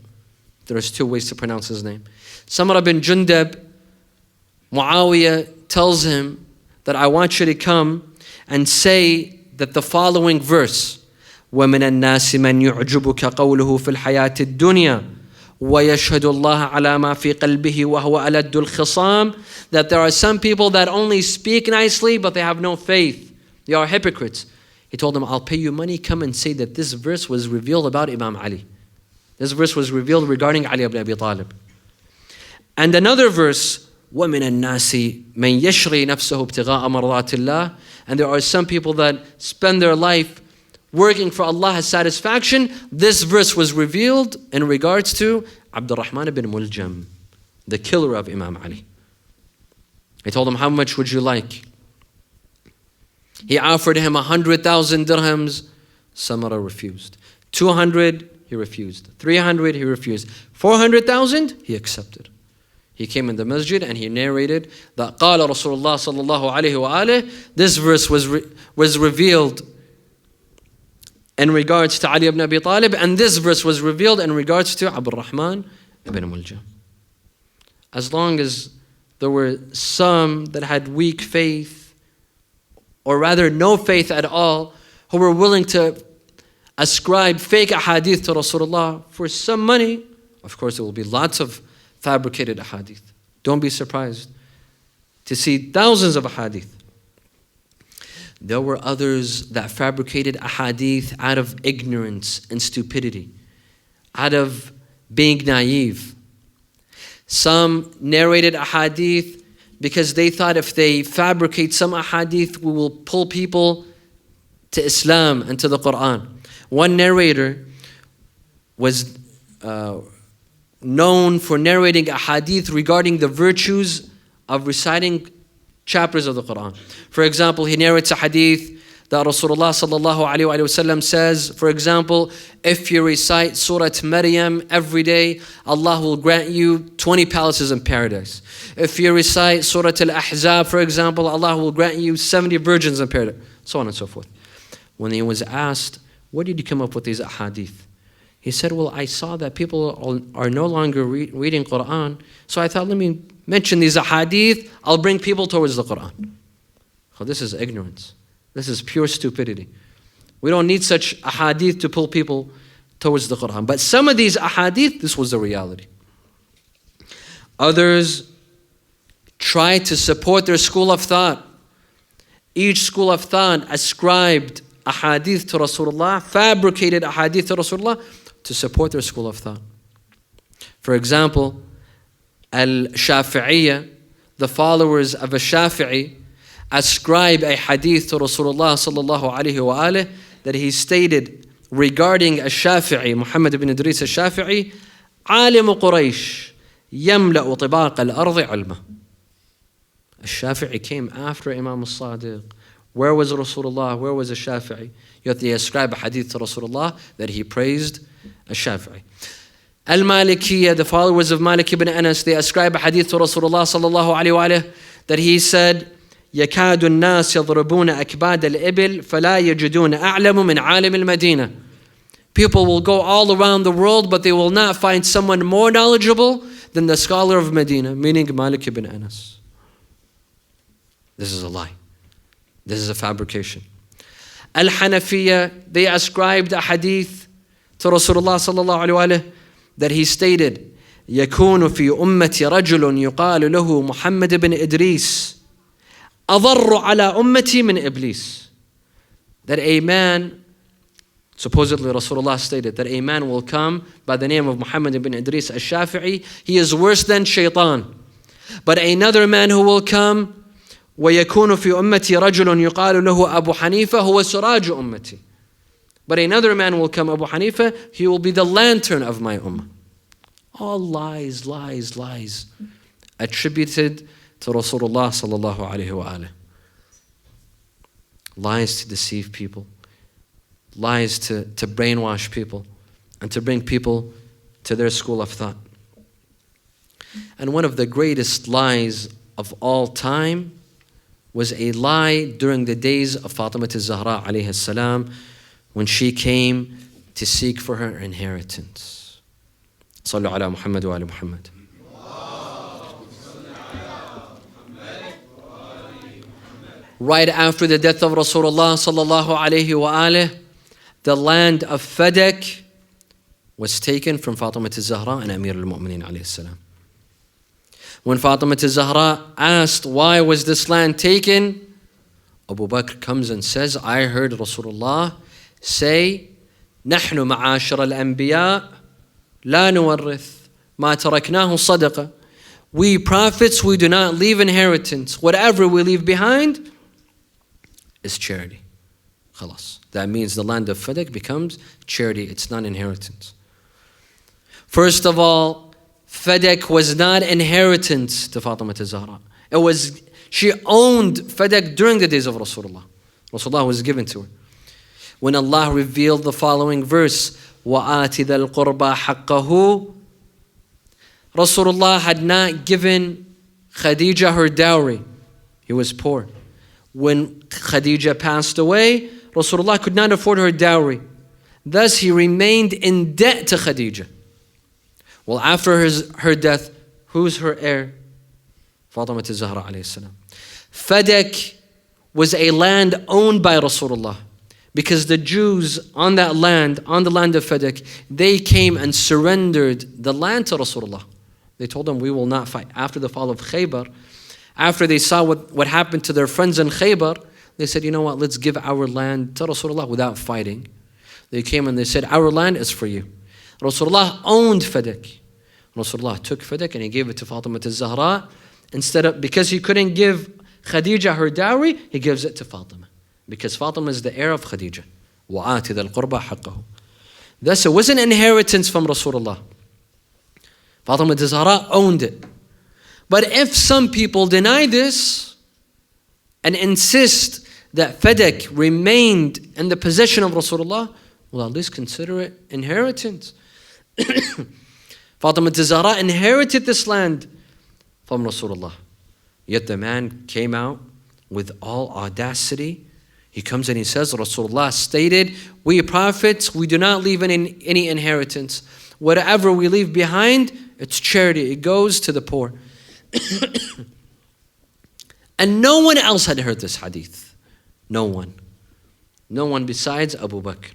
There's 2 ways to pronounce his name. Samara bin Jundab, Muawiyah tells him that I want you to come and say that the following verse, وَمِنَ النَّاسِ مَنْ يُعْجُبُكَ قَوْلُهُ فِي الْحَيَاةِ الدُّنْيَا وَيَشْهَدُ اللَّهَ عَلَى مَا فِي قَلْبِهِ وَهُوَ أَلَدُّ الْخِصَامِ. That there are some people that only speak nicely but they have no faith. They are hypocrites. He told them, I'll pay you money, come and say that this verse was revealed about Imam Ali. This verse was revealed regarding Ali ibn Abi Talib. And another verse, وَمِنَ النَّاسِ مَنْ يَشْرِي نَفْسَهُ ابْتِغَاءَ مَرْضَاتِ اللَّهِ. And there are some people that spend their life working for Allah's satisfaction. This verse was revealed in regards to Abdurrahman ibn Muljam, the killer of Imam Ali. He told him, how much would you like? He offered him 100,000 dirhams. Samara refused. 200, he refused. 300, he refused. 400,000, he accepted. He came in the masjid and he narrated that قال Rasulullah sallallahu alayhi wa alayhi. This verse was revealed in regards to Ali ibn Abi Talib, and this verse was revealed in regards to Abdurrahman ibn Muljam. As long as there were some that had weak faith, or rather no faith at all, who were willing to ascribe fake ahadith to Rasulullah for some money, of course there will be lots of fabricated ahadith. Don't be surprised to see thousands of ahadith. There were others that fabricated ahadith out of ignorance and stupidity, out of being naive. Some narrated ahadith because they thought if they fabricate some ahadith, we will pull people to Islam and to the Quran. One narrator was known for narrating a hadith regarding the virtues of reciting chapters of the Quran. For example, he narrates a hadith that Rasulullah sallallahu alayhi wa sallam says, for example, if you recite Surah Maryam every day, Allah will grant you 20 palaces in paradise. If you recite Surah Al-Ahzab, for example, Allah will grant you 70 virgins in paradise, so on and so forth. When he was asked, where did you come up with these ahadith? He said, well, I saw that people are no longer reading Quran, so I thought, let me mention these ahadith, I'll bring people towards the Quran. So this is ignorance. This is pure stupidity. We don't need such ahadith to pull people towards the Quran. But some of these ahadith, this was the reality. Others tried to support their school of thought. Each school of thought ascribed ahadith to Rasulullah, fabricated ahadith to Rasulullah to support their school of thought. For example, Al-Shafi'iyya, the followers of Al-Shafi'i, ascribe a hadith to Rasulullah sallallahu alayhi wa alayhi that he stated regarding Al-Shafi'i, Muhammad ibn Idris Al-Shafi'i, عالم قريش يملأ طباق الأرض علمه. Al-Shafi'i came after Imam Al-Sadiq. Where was Rasulullah? Where was Al-Shafi'i? Yet they ascribe a hadith to Rasulullah that he praised Al-Shafi'i. Al-Malikiyya, the followers of Malik ibn Anas, they ascribe a hadith to Rasulullah sallallahu alayhi wa alayhi that he said, يكاد الناس يضربون أكباد الإبل فلا يجدون أعلم من عالم المدينة. People will go all around the world, but they will not find someone more knowledgeable than the scholar of Medina, meaning Malik ibn Anas. This is a lie. This is a fabrication. Al-Hanafiyya, they ascribed a hadith to Rasulullah sallallahu alayhi wa sallam that he stated, يكون في أمتي رجل يقال له محمد بن إدريس أضر على أمتي من إبليس. That a man, supposedly Rasulullah stated, that a man will come by the name of Muhammad ibn Idris al-Shafi'i. He is worse than shaitan. But another man who will come, ويكون في أمتي رجل يقال له أبو حنيفة هو سراج أمتي. But another man will come, Abu Hanifa, he will be the lantern of my ummah. All lies, lies, lies, attributed to Rasulullah sallallahu alayhi wa alayhi. Lies to deceive people, lies to brainwash people, and to bring people to their school of thought. And one of the greatest lies of all time was a lie during the days of Fatimiya Zahra alayhi salam, when she came to seek for her inheritance. Sallu ala Muhammad wa ala Muhammad. Right after the death of Rasulullah sallallahu alayhi wa alayhi, the land of Fadak was taken from Fatimiya Zahra and Amir al-Mu'mineen alayhi salam. When Fatimiya Zahra asked, why was this land taken? Abu Bakr comes and says, I heard Rasulullah say, نحن معاشر الأنبياء لا نورث ما تركناه صدقة We prophets, we do not leave inheritance. Whatever we leave behind is charity. Khalas. That means the land of Fadak becomes charity. It's not inheritance. First of all, Fadak was not inheritance to Fatima al-Zahra. She owned Fadak during the days of Rasulullah. Rasulullah was given to her. When Allah revealed the following verse, وَآتِ ذَا الْقُرْبَى حَقَّهُ, Rasulullah had not given Khadija her dowry. He was poor. When Khadija passed away, Rasulullah could not afford her dowry. Thus he remained in debt to Khadija. Well, after her death, who's her heir? Fatimiya al-Zahra alayhi salam. Fadak was a land owned by Rasulullah. Because the Jews on that land, on the land of Fadak, they came and surrendered the land to Rasulullah. They told them, we will not fight. After the fall of Khaybar, after they saw what happened to their friends in Khaybar, they said, you know what, let's give our land to Rasulullah without fighting. They came and they said, our land is for you. Rasulullah owned Fadak. Rasulullah took Fadak and he gave it to Fatimiya al-Zahra. Because he couldn't give Khadija her dowry, he gives it to Fatima. Because Fatima is the heir of Khadija. وَآتِ ذَا الْقُرْبَى حَقَّهُ. Thus, it wasn't inheritance from Rasulullah. Fatimiya al-Zahra owned it. But if some people deny this and insist that Fadak remained in the possession of Rasulullah, well, at least consider it inheritance. Fatimiya al-Zahra inherited this land from Rasulullah. Yet the man came out with all audacity. He comes and he says, Rasulullah stated, we prophets, we do not leave any inheritance. Whatever we leave behind, it's charity. It goes to the poor. And no one else had heard this hadith. No one. No one besides Abu Bakr.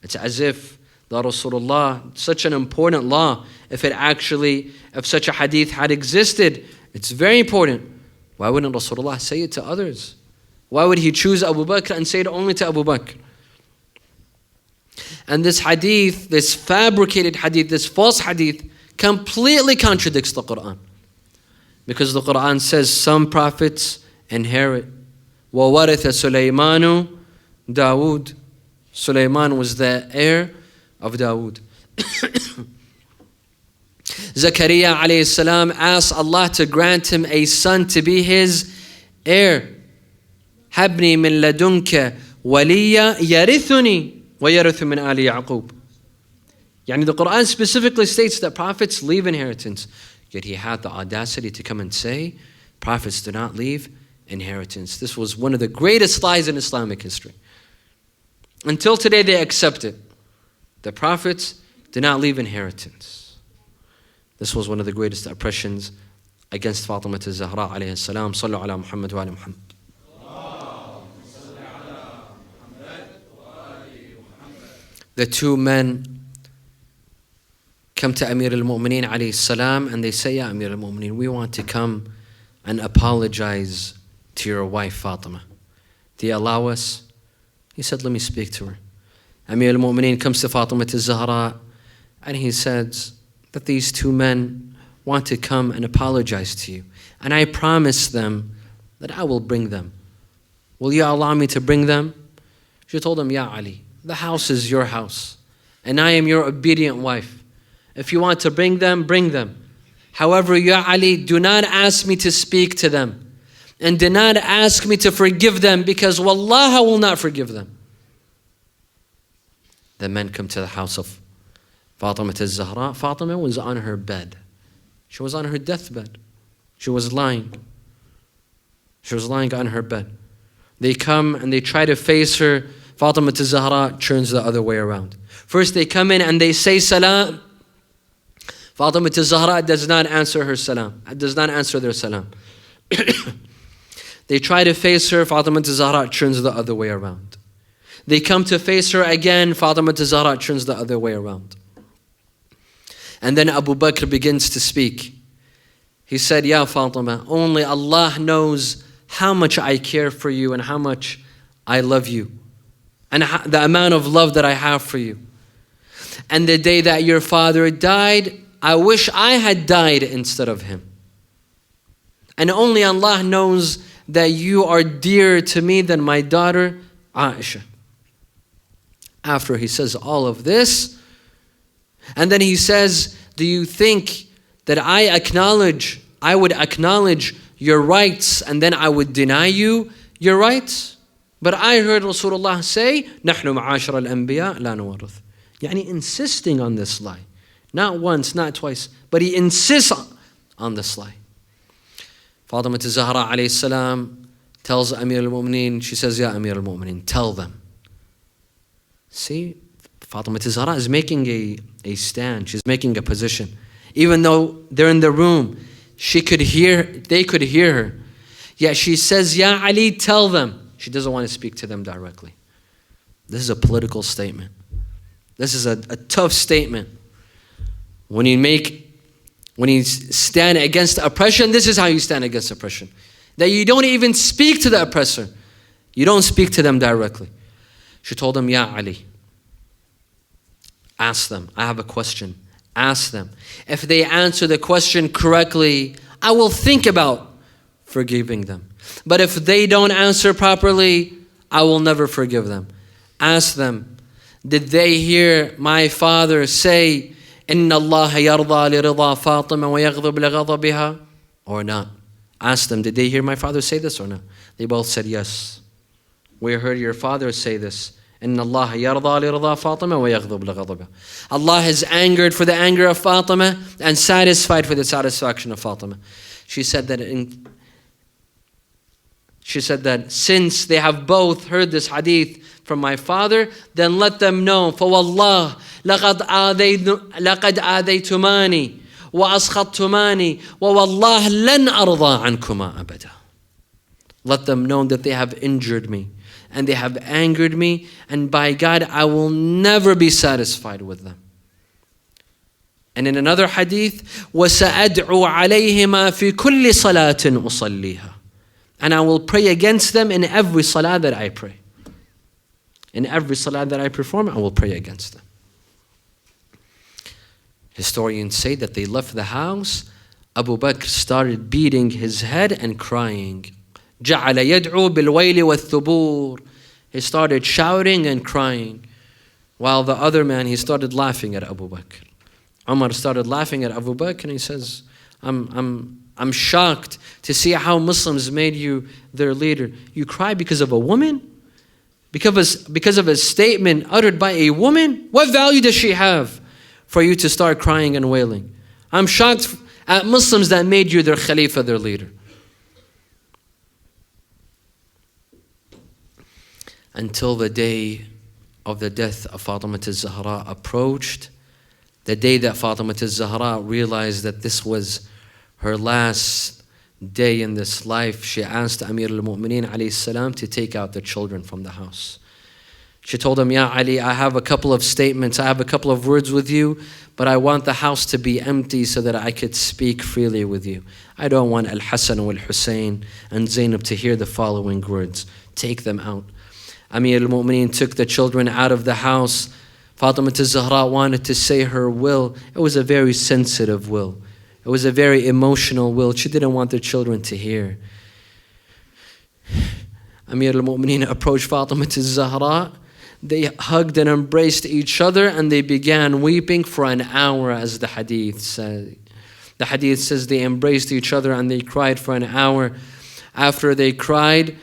It's as if the Rasulullah, such an important law, if such a hadith had existed, it's very important. Why wouldn't Rasulullah say it to others? Why would he choose Abu Bakr and say it only to Abu Bakr? And this hadith, this fabricated hadith, this false hadith, completely contradicts the Quran. Because the Quran says some prophets inherit. وَوَرِثَ سُلَيْمَانُ Dawood. Sulaiman was the heir of Dawood. Zakaria alayhi salam asked Allah to grant him a son to be his heir. Habni min ladunka waliya yarithuni wa yarithu min ali Yaqub. Yani the Quran specifically states that prophets leave inheritance. Yet he had the audacity to come and say, prophets do not leave inheritance. This was one of the greatest lies in Islamic history. Until today they accept it. The prophets do not leave inheritance. This was one of the greatest oppressions against Fatimiya al-Zahra alayhi salam. Sallu ala Muhammad wa ala Muhammad. The two men come to Amir al-Mu'mineen alayhi salam and they say, Ya Amir al-Mu'mineen, we want to come and apologize to your wife Fatima. Do you allow us? He said, let me speak to her. Amir al-Mu'mineen comes to Fatimiya al-Zahra and he says that these two men want to come and apologize to you. And I promise them that I will bring them. Will you allow me to bring them? She told him, Ya Ali, the house is your house and I am your obedient wife. If you want to bring them, bring them. However, Ya Ali, do not ask me to speak to them. And do not ask me to forgive them, because wallah, I will not forgive them. The men come to the house of Fatimiya al-Zahra. Fatima was on her bed. She was on her deathbed. She was lying. She was lying on her bed. They come and they try to face her. Fatimiya al-Zahra turns the other way around. First they come in and they say salam. Fatimiya al-Zahra does not answer her salam. Does not answer their salam. They try to face her. Fatimiya al-Zahra turns the other way around. They come to face her again. Fatimiya al-Zahra turns the other way around. And then Abu Bakr begins to speak. He said, Ya Fatima, only Allah knows how much I care for you and how much I love you. And the amount of love that I have for you. And the day that your father died, I wish I had died instead of him. And only Allah knows that you are dearer to me than my daughter Aisha. After he says all of this, and then he says, do you think that I would acknowledge your rights and then I would deny you your rights? But I heard Rasulullah say, نحن معاشر الأنبياء لا نورث. Yani insisting on this lie. Not once, not twice, but he insists on this lie. Fatimah Zahra alayhi salam tells Amir al-Mu'mineen, she says, Ya Amir al-Mu'mineen, tell them. See, Fatimah Zahra is making a stand. She's making a position. Even though they're in the room, they could hear her. Yet she says, Ya Ali, tell them. She doesn't want to speak to them directly. This is a political statement. This is a tough statement. When you stand against oppression, this is how you stand against oppression. That you don't even speak to the oppressor. You don't speak to them directly. She told him, Ya Ali, ask them. I have a question. Ask them. If they answer the question correctly, I will think about forgiving them. But if they don't answer properly, I will never forgive them. Ask them, did they hear my father say, إِنَّ اللَّهَ يَرْضَى لِرِضَى فَاطِمَةَ وَيَغْضَبْ لِغَضَبِهَا? Or not? Ask them, did they hear my father say this or not? They both said yes. We heard your father say this. إِنَّ اللَّهَ يَرْضَى لِرِضَى فَاطِمَةَ وَيَغْضَبْ لِغَضَبِهَا. Allah is angered for the anger of Fatima and satisfied for the satisfaction of Fatima. She said that since they have both heard this hadith from my father, then let them know, فَوَاللَّهِ لَقَدْ آذَيْتُمَانِي وَأَسْخَطْتُمَانِي وَوَاللَّهِ لَنْ أَرْضَى عَنْكُمَا أَبَدًا. Let them know that they have injured me and they have angered me, and by God, I will never be satisfied with them. And in another hadith, وَسَأَدْعُ عَلَيْهِمَا فِي كُلِّ صَلَاةٍ أُصَلِّيهَا. And I will pray against them in every salah that I pray. In every salah that I perform, I will pray against them. Historians say that they left the house. Abu Bakr started beating his head and crying. جَعَلَ يَدْعُو بِالْوَيْلِ وَالثُّبُورِ. He started shouting and crying. While the other man, he started laughing at Abu Bakr. Umar started laughing at Abu Bakr and he says, I'm shocked to see how Muslims made you their leader. You cry because of a woman? Because of a statement uttered by a woman? What value does she have for you to start crying and wailing? I'm shocked at Muslims that made you their Khalifa, their leader. Until the day of the death of Fatimah Zahra approached, the day that Fatimah Zahra realized that this was her last day in this life, she asked Amir al-Mu'mineen alayhi salam to take out the children from the house. She told him, Ya Ali, I have a couple of statements, I have a couple of words with you, but I want the house to be empty so that I could speak freely with you. I don't want Al-Hassan or Hussein and Zainab to hear the following words. Take them out. Amir al-Mu'mineen took the children out of the house. Fatimah Zahra wanted to say her will. It was a very sensitive will. It was a very emotional will. She didn't want the children to hear. Amir al-Mu'mineen approached Fatimah Zahra. They hugged and embraced each other and they began weeping for an hour, as the hadith says. The hadith says they embraced each other and they cried for an hour. After they cried,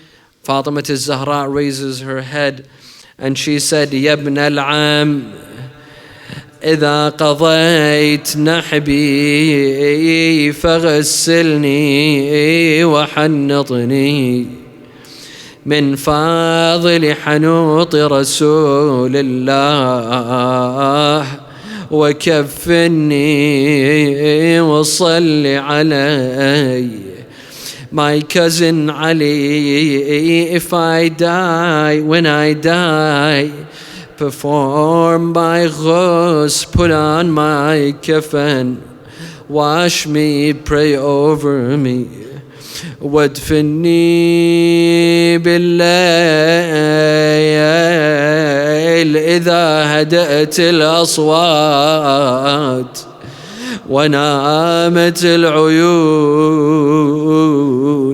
Fatimah Zahra raises her head and she said, Ya ibn al-am, إذا قضيت نحبي فغسلني وحنطني من فاضل حنوط رسول الله وكفني وصل علي. My cousin Ali, if I die, when I die, perform my ghusl, put on my kafan, wash me, pray over me. وادفني بالليل إذا هدأت الأصوات ونامت العيون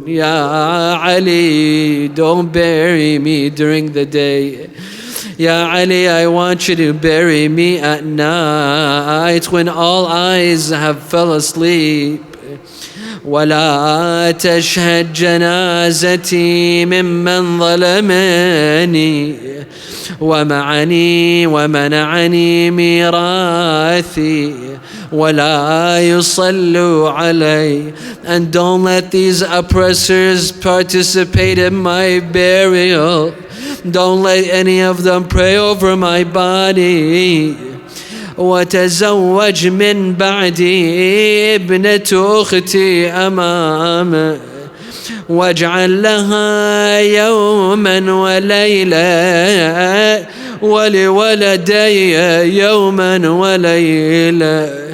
Ya Ali, don't bury me during the day. Ya Ali, I want you to bury me at night when all eyes have fell asleep. ولا تشهد جنازتي ممن ظلمني ومنعني ميراثي ولا يصلوا علي. And don't let these oppressors participate in my burial. Don't let any of them pray over my body. وتزوج من بعدي ابنة أختي أمامه واجعل لها يوما وليلة ولولدي يوما وليلة.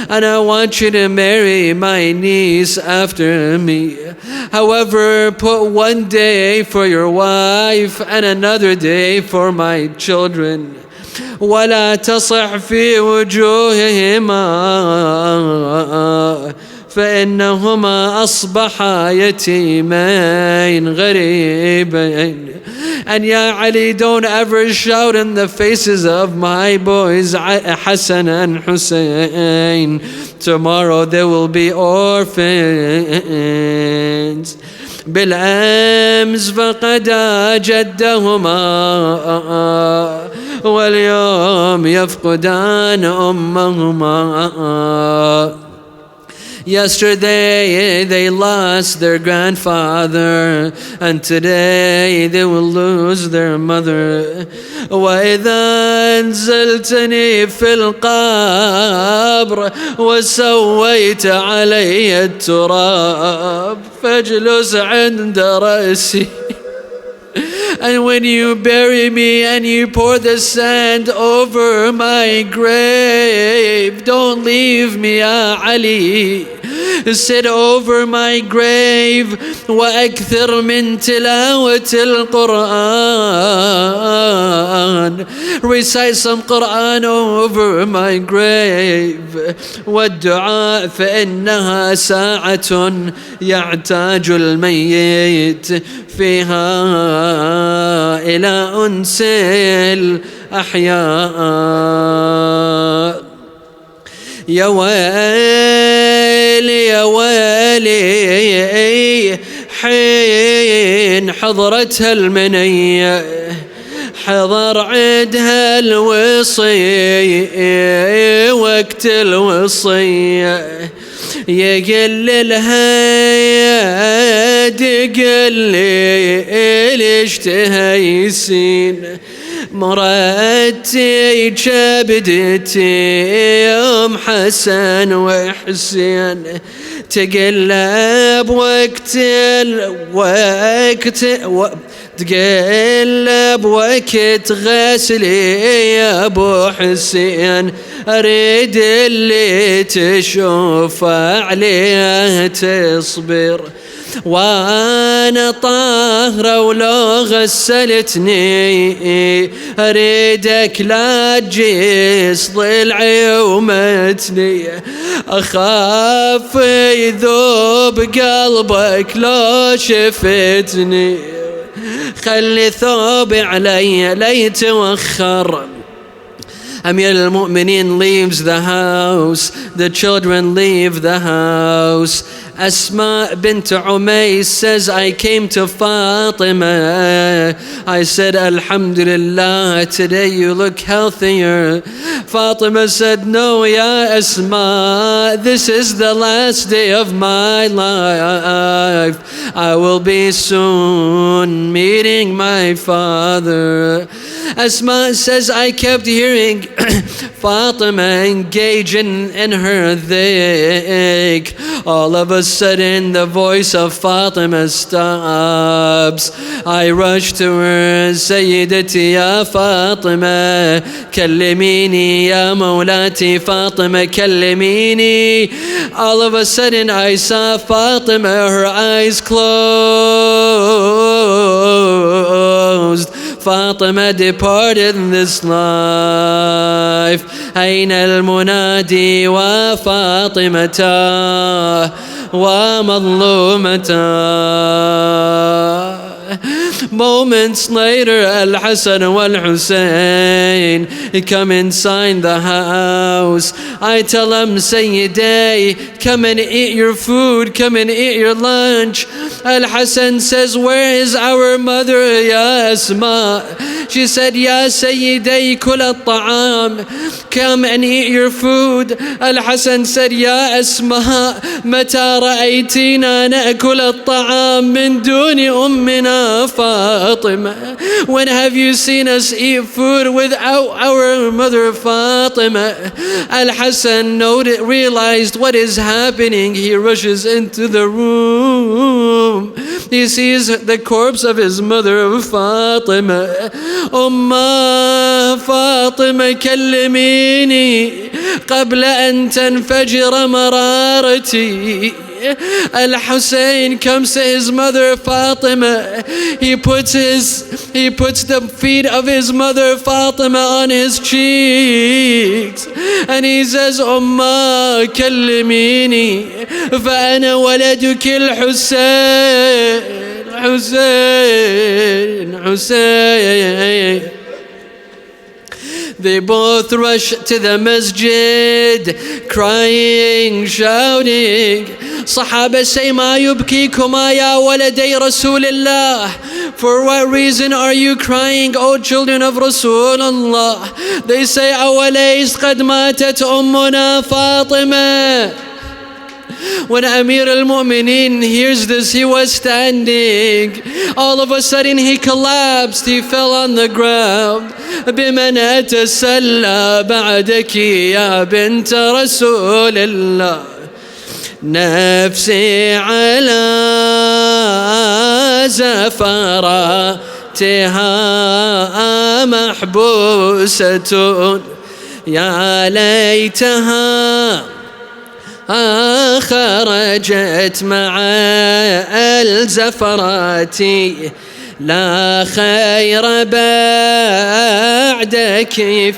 And I want you to marry my niece after me. However, put one day for your wife and another day for my children. ولا تصح في وجوههما فإنهما أصبحا يتيمين غريبين. And Ya Ali, don't ever shout in the faces of my boys Hassan and Hussein. Tomorrow they will be orphans. بالأمس فقدا جدهما واليوم يفقدان أمهما. Yesterday they lost their grandfather, and today they will lose their mother. وإذا أنزلتني في القبر وسويت علي التراب فاجلس عند رأسي. And when you bury me and you pour the sand over my grave, don't leave me, Ya Ali. Sit over my grave. وأكثر من تلاوة القرآن. Recite some Quran over my grave. والدعاء فإنها ساعة يحتاج الميت فيها إلى أنس الأحياء. يا ويلي يا ويلي حين حضرتها المنية حضر عيدها الوصية وقت الوصية يقل لها تقل ليش تهيسين مراتي كبدتي يوم حسن وحسين تقلب تقلب وقت غسلي يا ابو حسين اريد اللي تشوف عليها تصبر وانا طاهرة ولو غسلتني اريدك لا تجيس ضلعي ومتني اخاف يذوب قلبك لو شفتني خلي ثوبي علي لا يتوخر. Amir al-Mu'mineen leaves the house. The children leave the house. Asma bint Umays says, I came to Fatima. I said, Alhamdulillah, today you look healthier. Fatima said, no, Ya Asma, this is the last day of my life. I will be soon meeting my father. Asma says, I kept hearing Fatima engaging in her dhikr. All of a sudden the voice of Fatima stops. I rush to her, Sayyidati ya Fatima, Kallimini ya Mawlati Fatima, Kallimini. All of a sudden I saw Fatima, her eyes closed. Fatima departed this life. أين المنادي وفاطمة ومظلومتان. Moments later, Al-Hassan wal-Hussein come inside the house. I tell them, Sayyidai, come and eat your food, come and eat your lunch. Al-Hassan says, where is our mother, Ya Asma? She said, Ya Sayyidai, kul al-ta'am, come and eat your food. Al-Hassan said, Ya Asma, mata ra'aytina na'kul al-ta'am min duni ummina Fatima. When have you seen us eat food without our mother Fatima? Al-Hassan realized what is happening. He rushes into the room. He sees the corpse of his mother Fatima. Umma Fatima kallimini qabla an tanfajira mararati. Al-Hussein comes to his mother Fatima. He puts the feet of his mother Fatima on his cheeks, and he says, Umma kallimini fa ana waladuki al-Hussein. Hussein. They both rush to the masjid, crying, shouting. Sahaba say, Ma yubkikuma ya waladay Rasulillah. For what reason are you crying, O children of Rasulullah? They say, Awalays qad matat ummuna Fatima. When Amir al-Mu'mineen hears this, he was standing. All of a sudden he collapsed, he fell on the ground. بمن أتسلى بعدك يا بنت رسول الله نفسي على زفراتها محبوسة يا ليتها خرجت مع الزفرات لا خير بعدك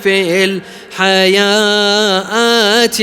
في الحياة